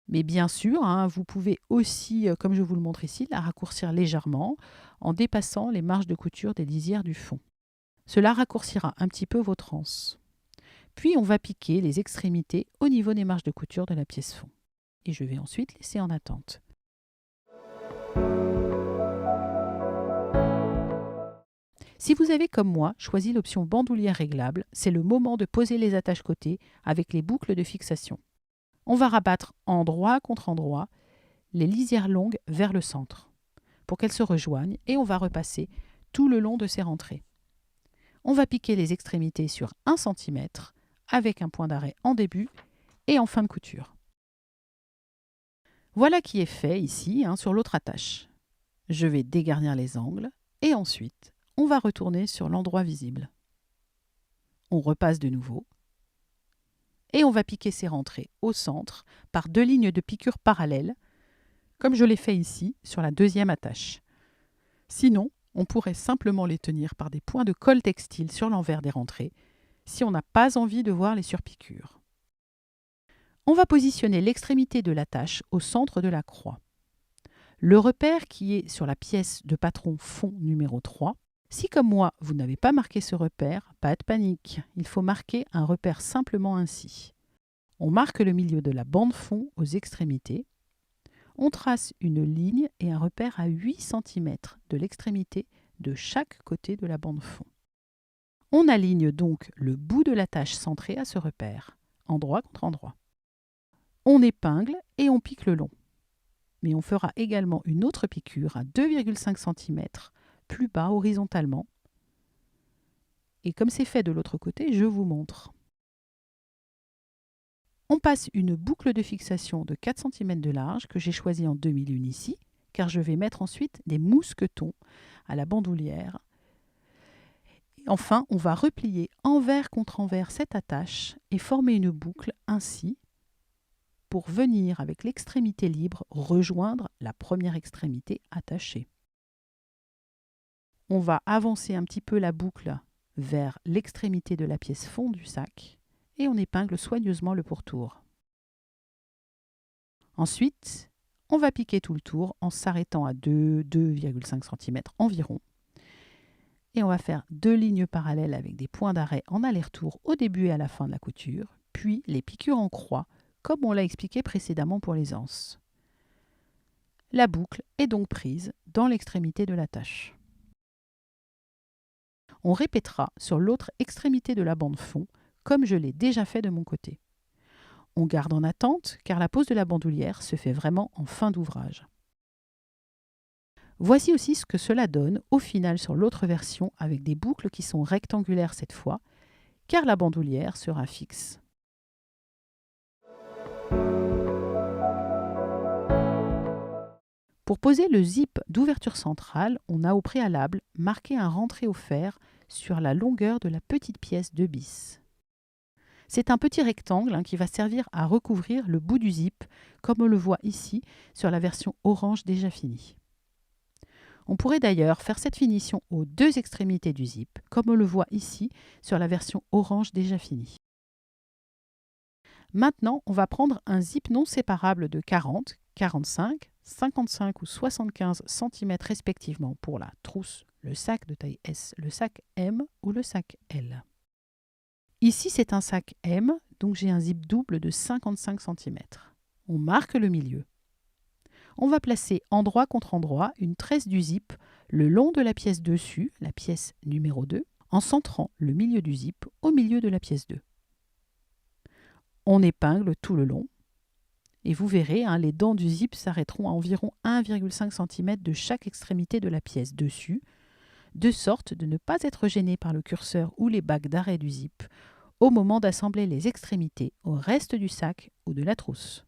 mais bien sûr, vous pouvez aussi, comme je vous le montre ici, la raccourcir légèrement en dépassant les marges de couture des lisières du fond. Cela raccourcira un petit peu votre anse. Puis on va piquer les extrémités au niveau des marges de couture de la pièce fond. Et je vais ensuite laisser en attente. Si vous avez, comme moi, choisi l'option bandoulière réglable, c'est le moment de poser les attaches côté avec les boucles de fixation. On va rabattre endroit contre endroit les lisières longues vers le centre pour qu'elles se rejoignent et on va repasser tout le long de ces rentrées. On va piquer les extrémités sur 1 cm avec un point d'arrêt en début et en fin de couture. Voilà qui est fait ici sur l'autre attache. Je vais dégarnir les angles et ensuite on va retourner sur l'endroit visible. On repasse de nouveau et on va piquer ces rentrées au centre par 2 lignes de piqûre parallèles, comme je l'ai fait ici sur la deuxième attache. Sinon, on pourrait simplement les tenir par des points de colle textile sur l'envers des rentrées, si on n'a pas envie de voir les surpiqûres. On va positionner l'extrémité de l'attache au centre de la croix. Le repère qui est sur la pièce de patron fond numéro 3, si comme moi, vous n'avez pas marqué ce repère, pas de panique, il faut marquer un repère simplement ainsi. On marque le milieu de la bande fond aux extrémités. On trace une ligne et un repère à 8 cm de l'extrémité de chaque côté de la bande fond. On aligne donc le bout de l'attache centrée à ce repère, endroit contre endroit. On épingle et on pique le long. Mais on fera également une autre piqûre à 2,5 cm plus bas horizontalement. Et comme c'est fait de l'autre côté, je vous montre. On passe une boucle de fixation de 4 cm de large que j'ai choisie en demi-lune ici, car je vais mettre ensuite des mousquetons à la bandoulière. Enfin, on va replier envers contre envers cette attache et former une boucle ainsi pour venir avec l'extrémité libre rejoindre la première extrémité attachée. On va avancer un petit peu la boucle vers l'extrémité de la pièce fond du sac et on épingle soigneusement le pourtour. Ensuite, on va piquer tout le tour en s'arrêtant à 2,5 cm environ. Et on va faire 2 lignes parallèles avec des points d'arrêt en aller-retour au début et à la fin de la couture, puis les piqûres en croix, comme on l'a expliqué précédemment pour les anses. La boucle est donc prise dans l'extrémité de l'attache. On répétera sur l'autre extrémité de la bande fond, comme je l'ai déjà fait de mon côté. On garde en attente, car la pose de la bandoulière se fait vraiment en fin d'ouvrage. Voici aussi ce que cela donne au final sur l'autre version avec des boucles qui sont rectangulaires cette fois, car la bandoulière sera fixe. Pour poser le zip d'ouverture centrale, on a au préalable marqué un rentré au fer sur la longueur de la petite pièce 2 bis. C'est un petit rectangle qui va servir à recouvrir le bout du zip, comme on le voit ici sur la version orange déjà finie. On pourrait d'ailleurs faire cette finition aux 2 extrémités du zip, comme on le voit ici sur la version orange déjà finie. Maintenant, on va prendre un zip non séparable de 40, 45, 55 ou 75 cm respectivement pour la trousse, le sac de taille S, le sac M ou le sac L. Ici, c'est un sac M, donc j'ai un zip double de 55 cm. On marque le milieu. On va placer endroit contre endroit une tresse du zip le long de la pièce dessus, la pièce numéro 2, en centrant le milieu du zip au milieu de la pièce 2. On épingle tout le long et vous verrez, les dents du zip s'arrêteront à environ 1,5 cm de chaque extrémité de la pièce dessus, de sorte de ne pas être gêné par le curseur ou les bagues d'arrêt du zip au moment d'assembler les extrémités au reste du sac ou de la trousse.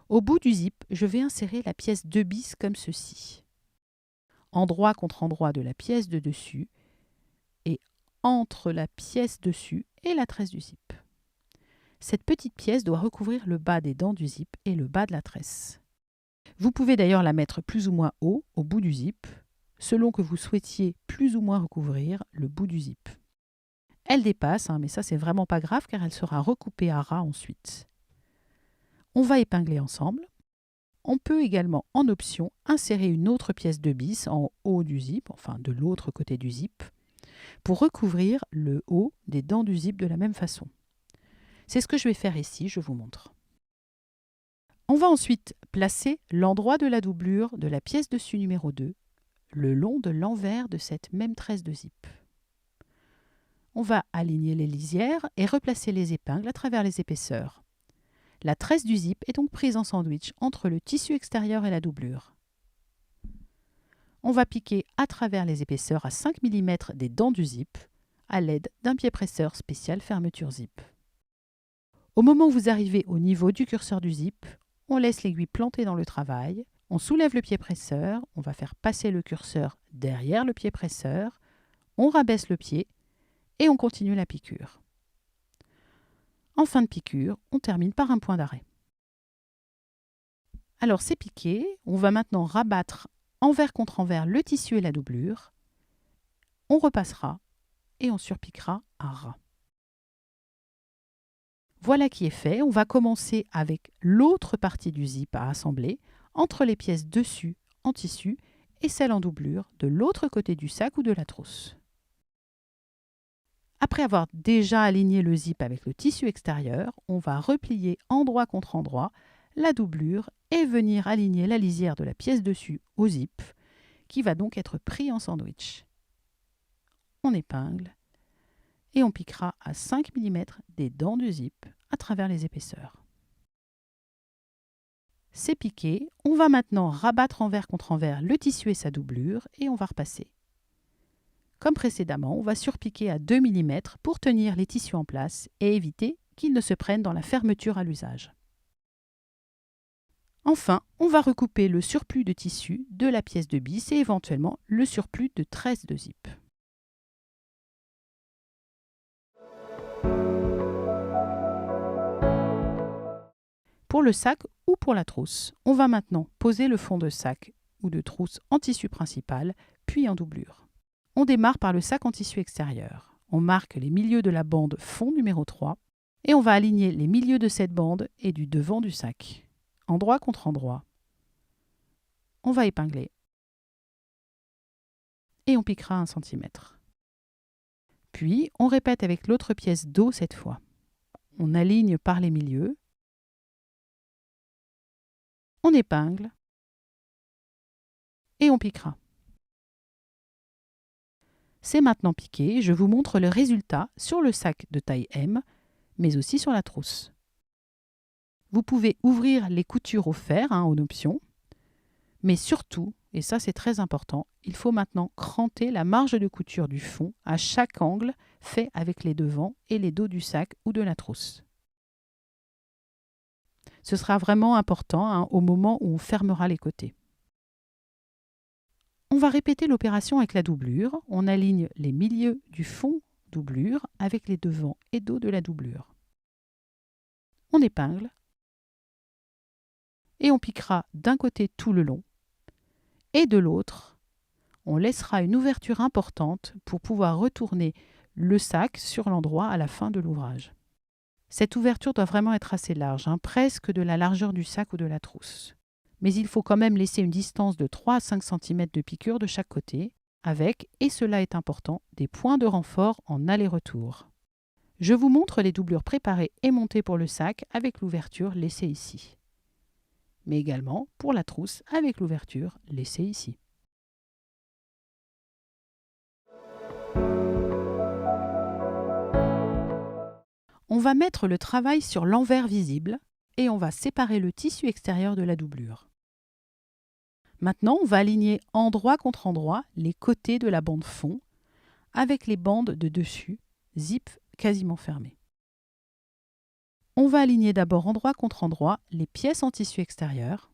Au bout du zip, je vais insérer la pièce 2 bis comme ceci. Endroit contre endroit de la pièce de dessus et entre la pièce dessus et la tresse du zip. Cette petite pièce doit recouvrir le bas des dents du zip et le bas de la tresse. Vous pouvez d'ailleurs la mettre plus ou moins haut au bout du zip, selon que vous souhaitiez plus ou moins recouvrir le bout du zip. Elle dépasse, mais ça c'est vraiment pas grave car elle sera recoupée à ras ensuite. On va épingler ensemble. On peut également, en option, insérer une autre pièce 2 bis en haut du zip, enfin de l'autre côté du zip, pour recouvrir le haut des dents du zip de la même façon. C'est ce que je vais faire ici, je vous montre. On va ensuite placer l'endroit de la doublure de la pièce dessus numéro 2, le long de l'envers de cette même tresse de zip. On va aligner les lisières et replacer les épingles à travers les épaisseurs. La tresse du zip est donc prise en sandwich entre le tissu extérieur et la doublure. On va piquer à travers les épaisseurs à 5 mm des dents du zip à l'aide d'un pied presseur spécial fermeture zip. Au moment où vous arrivez au niveau du curseur du zip, on laisse l'aiguille plantée dans le travail, on soulève le pied presseur, on va faire passer le curseur derrière le pied presseur, on rabaisse le pied et on continue la piqûre. En fin de piqûre, on termine par un point d'arrêt. Alors c'est piqué, on va maintenant rabattre envers contre envers le tissu et la doublure. On repassera et on surpiquera à ras. Voilà qui est fait, on va commencer avec l'autre partie du zip à assembler entre les pièces dessus en tissu et celle en doublure de l'autre côté du sac ou de la trousse. Après avoir déjà aligné le zip avec le tissu extérieur, on va replier endroit contre endroit la doublure et venir aligner la lisière de la pièce dessus au zip, qui va donc être pris en sandwich. On épingle et on piquera à 5 mm des dents du zip à travers les épaisseurs. C'est piqué, on va maintenant rabattre envers contre envers le tissu et sa doublure et on va repasser. Comme précédemment, on va surpiquer à 2 mm pour tenir les tissus en place et éviter qu'ils ne se prennent dans la fermeture à l'usage. Enfin, on va recouper le surplus de tissu de la pièce de bis et éventuellement le surplus de tresse de zip. Pour le sac ou pour la trousse, on va maintenant poser le fond de sac ou de trousse en tissu principal, puis en doublure. On démarre par le sac en tissu extérieur. On marque les milieux de la bande fond numéro 3 et on va aligner les milieux de cette bande et du devant du sac. Endroit contre endroit. On va épingler et on piquera 1 cm. Puis, on répète avec l'autre pièce dos cette fois. On aligne par les milieux. On épingle et on piquera. C'est maintenant piqué, je vous montre le résultat sur le sac de taille M, mais aussi sur la trousse. Vous pouvez ouvrir les coutures au fer, en option, mais surtout, et ça c'est très important, il faut maintenant cranter la marge de couture du fond à chaque angle fait avec les devants et les dos du sac ou de la trousse. Ce sera vraiment important au moment où on fermera les côtés. On va répéter l'opération avec la doublure. On aligne les milieux du fond doublure avec les devants et dos de la doublure. On épingle et on piquera d'un côté tout le long et de l'autre, on laissera une ouverture importante pour pouvoir retourner le sac sur l'endroit à la fin de l'ouvrage. Cette ouverture doit vraiment être assez large, presque de la largeur du sac ou de la trousse. Mais il faut quand même laisser une distance de 3 à 5 cm de piqûre de chaque côté, avec, et cela est important, des points de renfort en aller-retour. Je vous montre les doublures préparées et montées pour le sac avec l'ouverture laissée ici. Mais également pour la trousse avec l'ouverture laissée ici. On va mettre le travail sur l'envers visible et on va séparer le tissu extérieur de la doublure. Maintenant, on va aligner endroit contre endroit les côtés de la bande fond avec les bandes de dessus, zip quasiment fermées. On va aligner d'abord endroit contre endroit les pièces en tissu extérieur,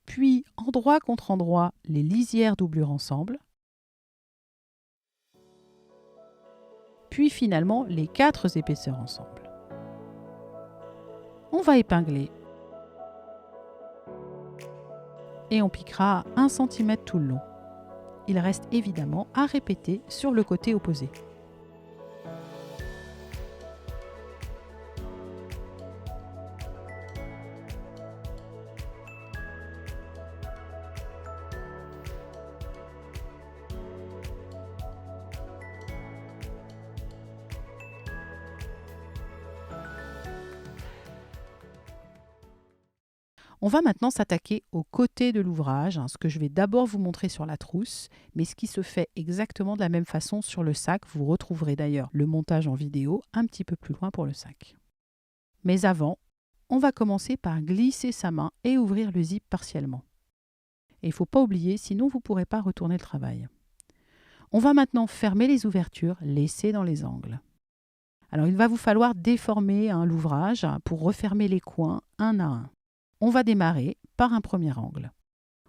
puis endroit contre endroit les lisières doublure ensemble, puis finalement les 4 épaisseurs ensemble. On va épingler et on piquera à 1 cm tout le long. Il reste évidemment à répéter sur le côté opposé. On va maintenant s'attaquer au côté de l'ouvrage, ce que je vais d'abord vous montrer sur la trousse, mais ce qui se fait exactement de la même façon sur le sac. Vous retrouverez d'ailleurs le montage en vidéo un petit peu plus loin pour le sac. Mais avant, on va commencer par glisser sa main et ouvrir le zip partiellement. Et il ne faut pas oublier, sinon vous ne pourrez pas retourner le travail. On va maintenant fermer les ouvertures laissées dans les angles. Alors il va vous falloir déformer l'ouvrage pour refermer les coins un à un. On va démarrer par un premier angle.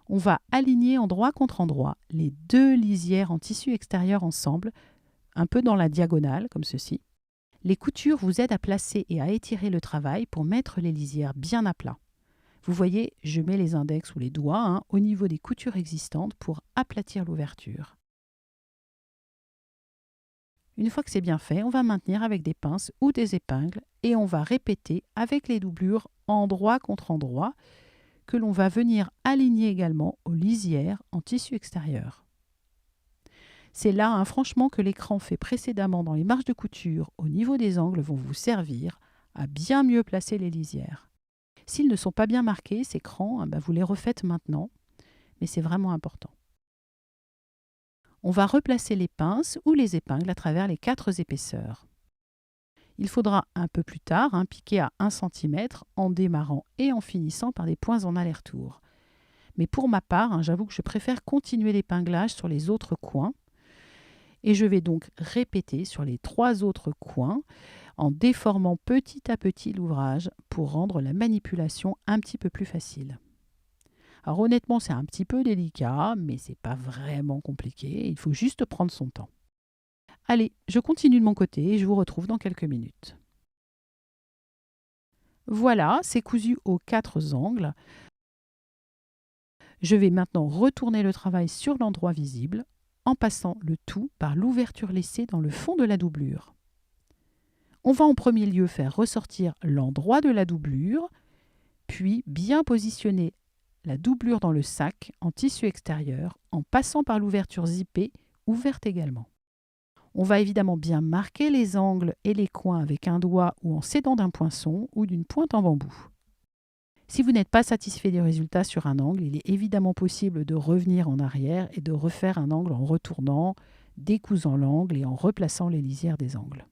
On va aligner endroit contre endroit les 2 lisières en tissu extérieur ensemble, un peu dans la diagonale, comme ceci. Les coutures vous aident à placer et à étirer le travail pour mettre les lisières bien à plat. Vous voyez, je mets les index ou les doigts au niveau des coutures existantes pour aplatir l'ouverture. Une fois que c'est bien fait, on va maintenir avec des pinces ou des épingles et on va répéter avec les doublures endroit contre endroit que l'on va venir aligner également aux lisières en tissu extérieur. C'est là, hein, franchement, que les crans faits précédemment dans les marges de couture au niveau des angles vont vous servir à bien mieux placer les lisières. S'ils ne sont pas bien marqués, ces crans, vous les refaites maintenant, mais c'est vraiment important. On va replacer les pinces ou les épingles à travers les 4 épaisseurs. Il faudra un peu plus tard piquer à 1 cm en démarrant et en finissant par des points en aller-retour. Mais pour ma part, j'avoue que je préfère continuer l'épinglage sur les autres coins. Et je vais donc répéter sur les 3 autres coins en déformant petit à petit l'ouvrage pour rendre la manipulation un petit peu plus facile. Alors honnêtement, c'est un petit peu délicat, mais c'est pas vraiment compliqué. Il faut juste prendre son temps. Allez, je continue de mon côté et je vous retrouve dans quelques minutes. Voilà, c'est cousu aux 4 angles. Je vais maintenant retourner le travail sur l'endroit visible en passant le tout par l'ouverture laissée dans le fond de la doublure. On va en premier lieu faire ressortir l'endroit de la doublure, puis bien positionner la doublure dans le sac en tissu extérieur en passant par l'ouverture zippée, ouverte également. On va évidemment bien marquer les angles et les coins avec un doigt ou en s'aidant d'un poinçon ou d'une pointe en bambou. Si vous n'êtes pas satisfait des résultats sur un angle, il est évidemment possible de revenir en arrière et de refaire un angle en retournant, décousant l'angle et en replaçant les lisières des angles.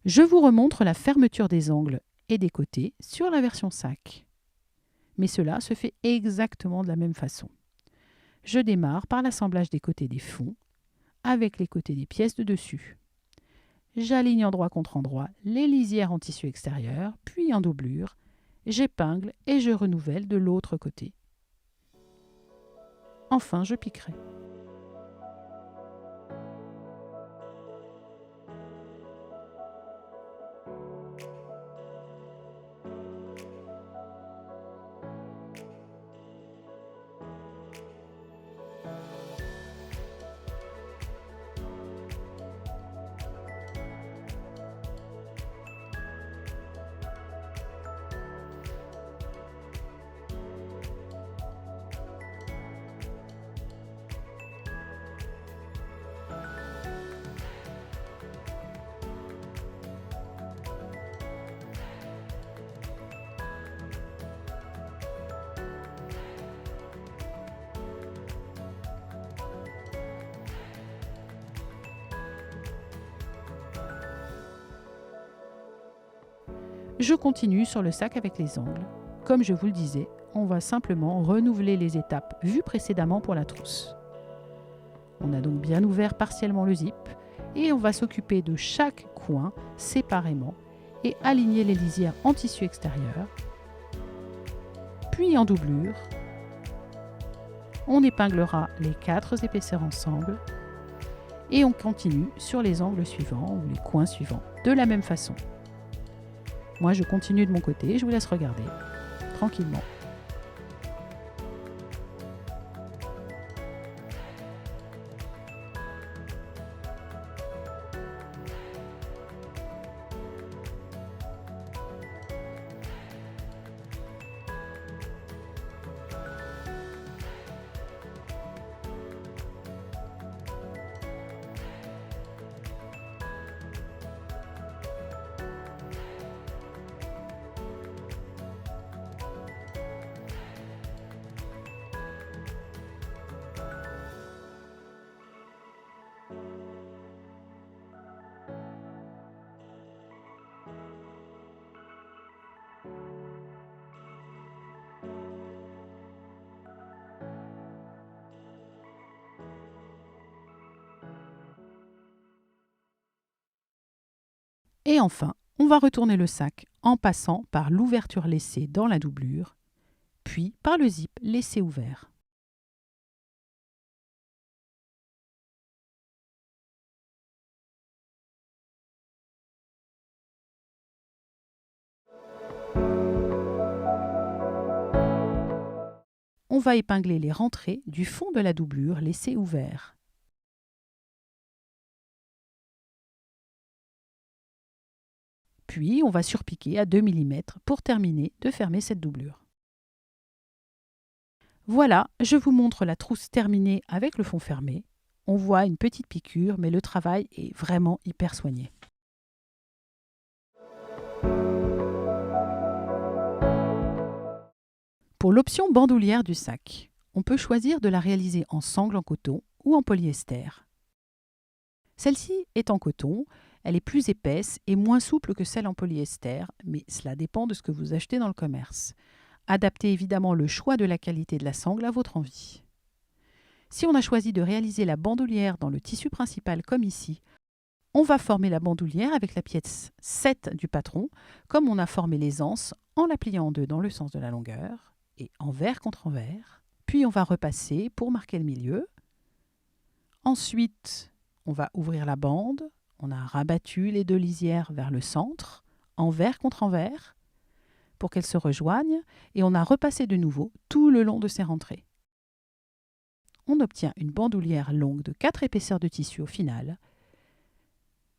Je vous remontre la fermeture des angles et des côtés sur la version sac. Mais cela se fait exactement de la même façon. Je démarre par l'assemblage des côtés des fonds avec les côtés des pièces de dessus. J'aligne endroit contre endroit les lisières en tissu extérieur, puis en doublure. J'épingle et je renouvelle de l'autre côté. Enfin, je piquerai. Je continue sur le sac avec les angles. Comme je vous le disais, on va simplement renouveler les étapes vues précédemment pour la trousse. On a donc bien ouvert partiellement le zip et on va s'occuper de chaque coin séparément et aligner les lisières en tissu extérieur, puis en doublure. On épinglera les 4 épaisseurs ensemble et on continue sur les angles suivants ou les coins suivants de la même façon. Moi, je continue de mon côté, je vous laisse regarder tranquillement. Et enfin, on va retourner le sac en passant par l'ouverture laissée dans la doublure, puis par le zip laissé ouvert. On va épingler les rentrées du fond de la doublure laissée ouvert. Puis, on va surpiquer à 2 mm pour terminer de fermer cette doublure. Voilà, je vous montre la trousse terminée avec le fond fermé. On voit une petite piqûre, mais le travail est vraiment hyper soigné. Pour l'option bandoulière du sac, on peut choisir de la réaliser en sangle en coton ou en polyester. Celle-ci est en coton, elle est plus épaisse et moins souple que celle en polyester, mais cela dépend de ce que vous achetez dans le commerce. Adaptez évidemment le choix de la qualité de la sangle à votre envie. Si on a choisi de réaliser la bandoulière dans le tissu principal comme ici, on va former la bandoulière avec la pièce 7 du patron, comme on a formé les anses en la pliant en deux dans le sens de la longueur et envers contre envers. Puis on va repasser pour marquer le milieu. Ensuite, on va ouvrir la bande. On a rabattu les deux lisières vers le centre, envers contre envers, pour qu'elles se rejoignent, et on a repassé de nouveau tout le long de ces rentrées. On obtient une bandoulière longue de 4 épaisseurs de tissu au final.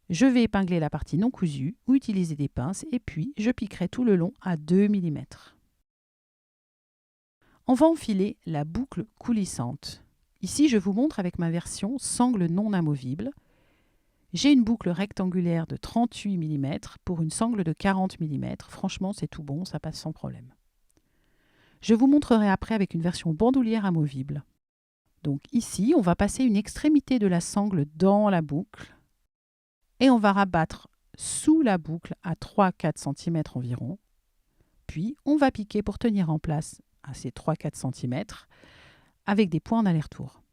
Je vais épingler la partie non cousue ou utiliser des pinces et puis je piquerai tout le long à 2 mm. On va enfiler la boucle coulissante. Ici, je vous montre avec ma version sangle non amovible. J'ai une boucle rectangulaire de 38 mm pour une sangle de 40 mm. Franchement, c'est tout bon, ça passe sans problème. Je vous montrerai après avec une version bandoulière amovible. Donc ici, on va passer une extrémité de la sangle dans la boucle et on va rabattre sous la boucle à 3-4 cm environ. Puis, on va piquer pour tenir en place à ces 3-4 cm avec des points en aller-retour.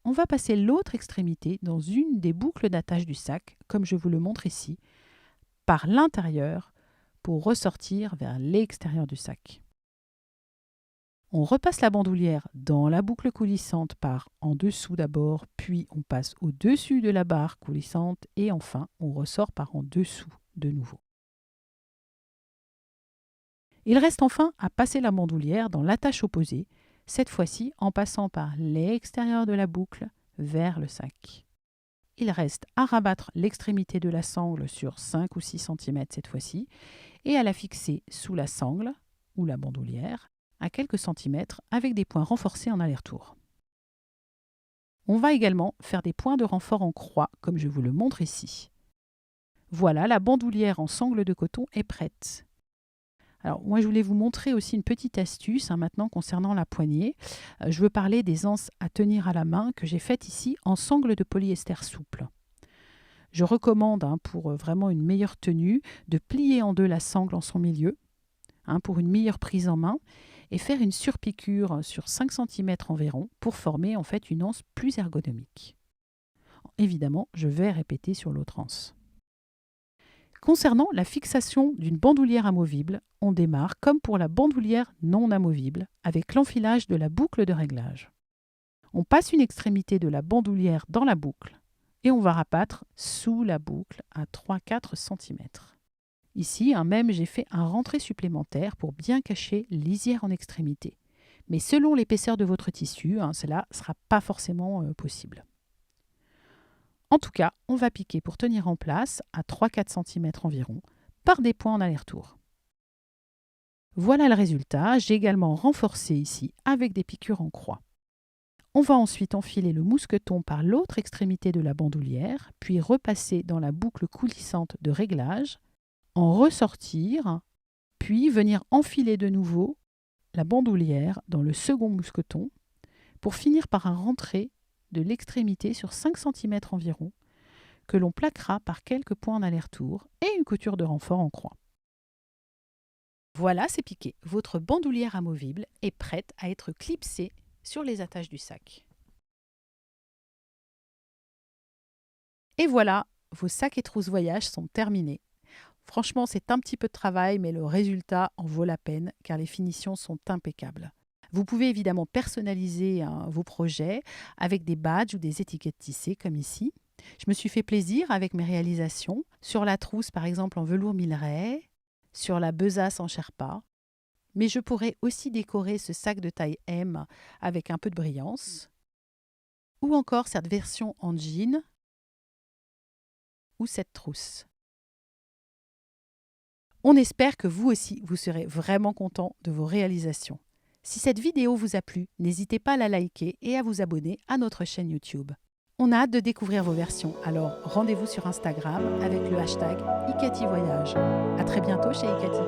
On va passer l'autre extrémité dans une des boucles d'attache du sac, comme je vous le montre ici, par l'intérieur pour ressortir vers l'extérieur du sac. On repasse la bandoulière dans la boucle coulissante par en dessous d'abord, puis on passe au-dessus de la barre coulissante et enfin on ressort par en dessous de nouveau. Il reste enfin à passer la bandoulière dans l'attache opposée, cette fois-ci en passant par l'extérieur de la boucle vers le sac. Il reste à rabattre l'extrémité de la sangle sur 5 ou 6 cm cette fois-ci et à la fixer sous la sangle ou la bandoulière à quelques centimètres avec des points renforcés en aller-retour. On va également faire des points de renfort en croix comme je vous le montre ici. Voilà, la bandoulière en sangle de coton est prête. Alors moi je voulais vous montrer aussi une petite astuce maintenant concernant la poignée. Je veux parler des anses à tenir à la main que j'ai faites ici en sangle de polyester souple. Je recommande pour vraiment une meilleure tenue de plier en deux la sangle en son milieu pour une meilleure prise en main et faire une surpiqûre sur 5 cm environ pour former en fait une anse plus ergonomique. Évidemment, je vais répéter sur l'autre anse. Concernant la fixation d'une bandoulière amovible, on démarre comme pour la bandoulière non amovible avec l'enfilage de la boucle de réglage. On passe une extrémité de la bandoulière dans la boucle et on va rabattre sous la boucle à 3-4 cm. Ici, même j'ai fait un rentré supplémentaire pour bien cacher lisière en extrémité. Mais selon l'épaisseur de votre tissu, cela ne sera pas forcément possible. En tout cas, on va piquer pour tenir en place à 3-4 cm environ par des points en aller-retour. Voilà le résultat, j'ai également renforcé ici avec des piqûres en croix. On va ensuite enfiler le mousqueton par l'autre extrémité de la bandoulière, puis repasser dans la boucle coulissante de réglage, en ressortir, puis venir enfiler de nouveau la bandoulière dans le second mousqueton pour finir par un rentré de l'extrémité sur 5 cm environ que l'on plaquera par quelques points en aller-retour et une couture de renfort en croix. Voilà, c'est piqué. Votre bandoulière amovible est prête à être clipsée sur les attaches du sac. Et voilà, vos sacs et trousses voyage sont terminés. Franchement, c'est un petit peu de travail, mais le résultat en vaut la peine car les finitions sont impeccables. Vous pouvez évidemment personnaliser vos projets avec des badges ou des étiquettes tissées comme ici. Je me suis fait plaisir avec mes réalisations. Sur la trousse, par exemple, en velours Milleray, sur la besace en Sherpa. Mais je pourrais aussi décorer ce sac de taille M avec un peu de brillance. Ou encore cette version en jean ou cette trousse. On espère que vous aussi, vous serez vraiment content de vos réalisations. Si cette vidéo vous a plu, n'hésitez pas à la liker et à vous abonner à notre chaîne YouTube. On a hâte de découvrir vos versions, alors rendez-vous sur Instagram avec le hashtag Ikati Voyage. À très bientôt chez Ikati.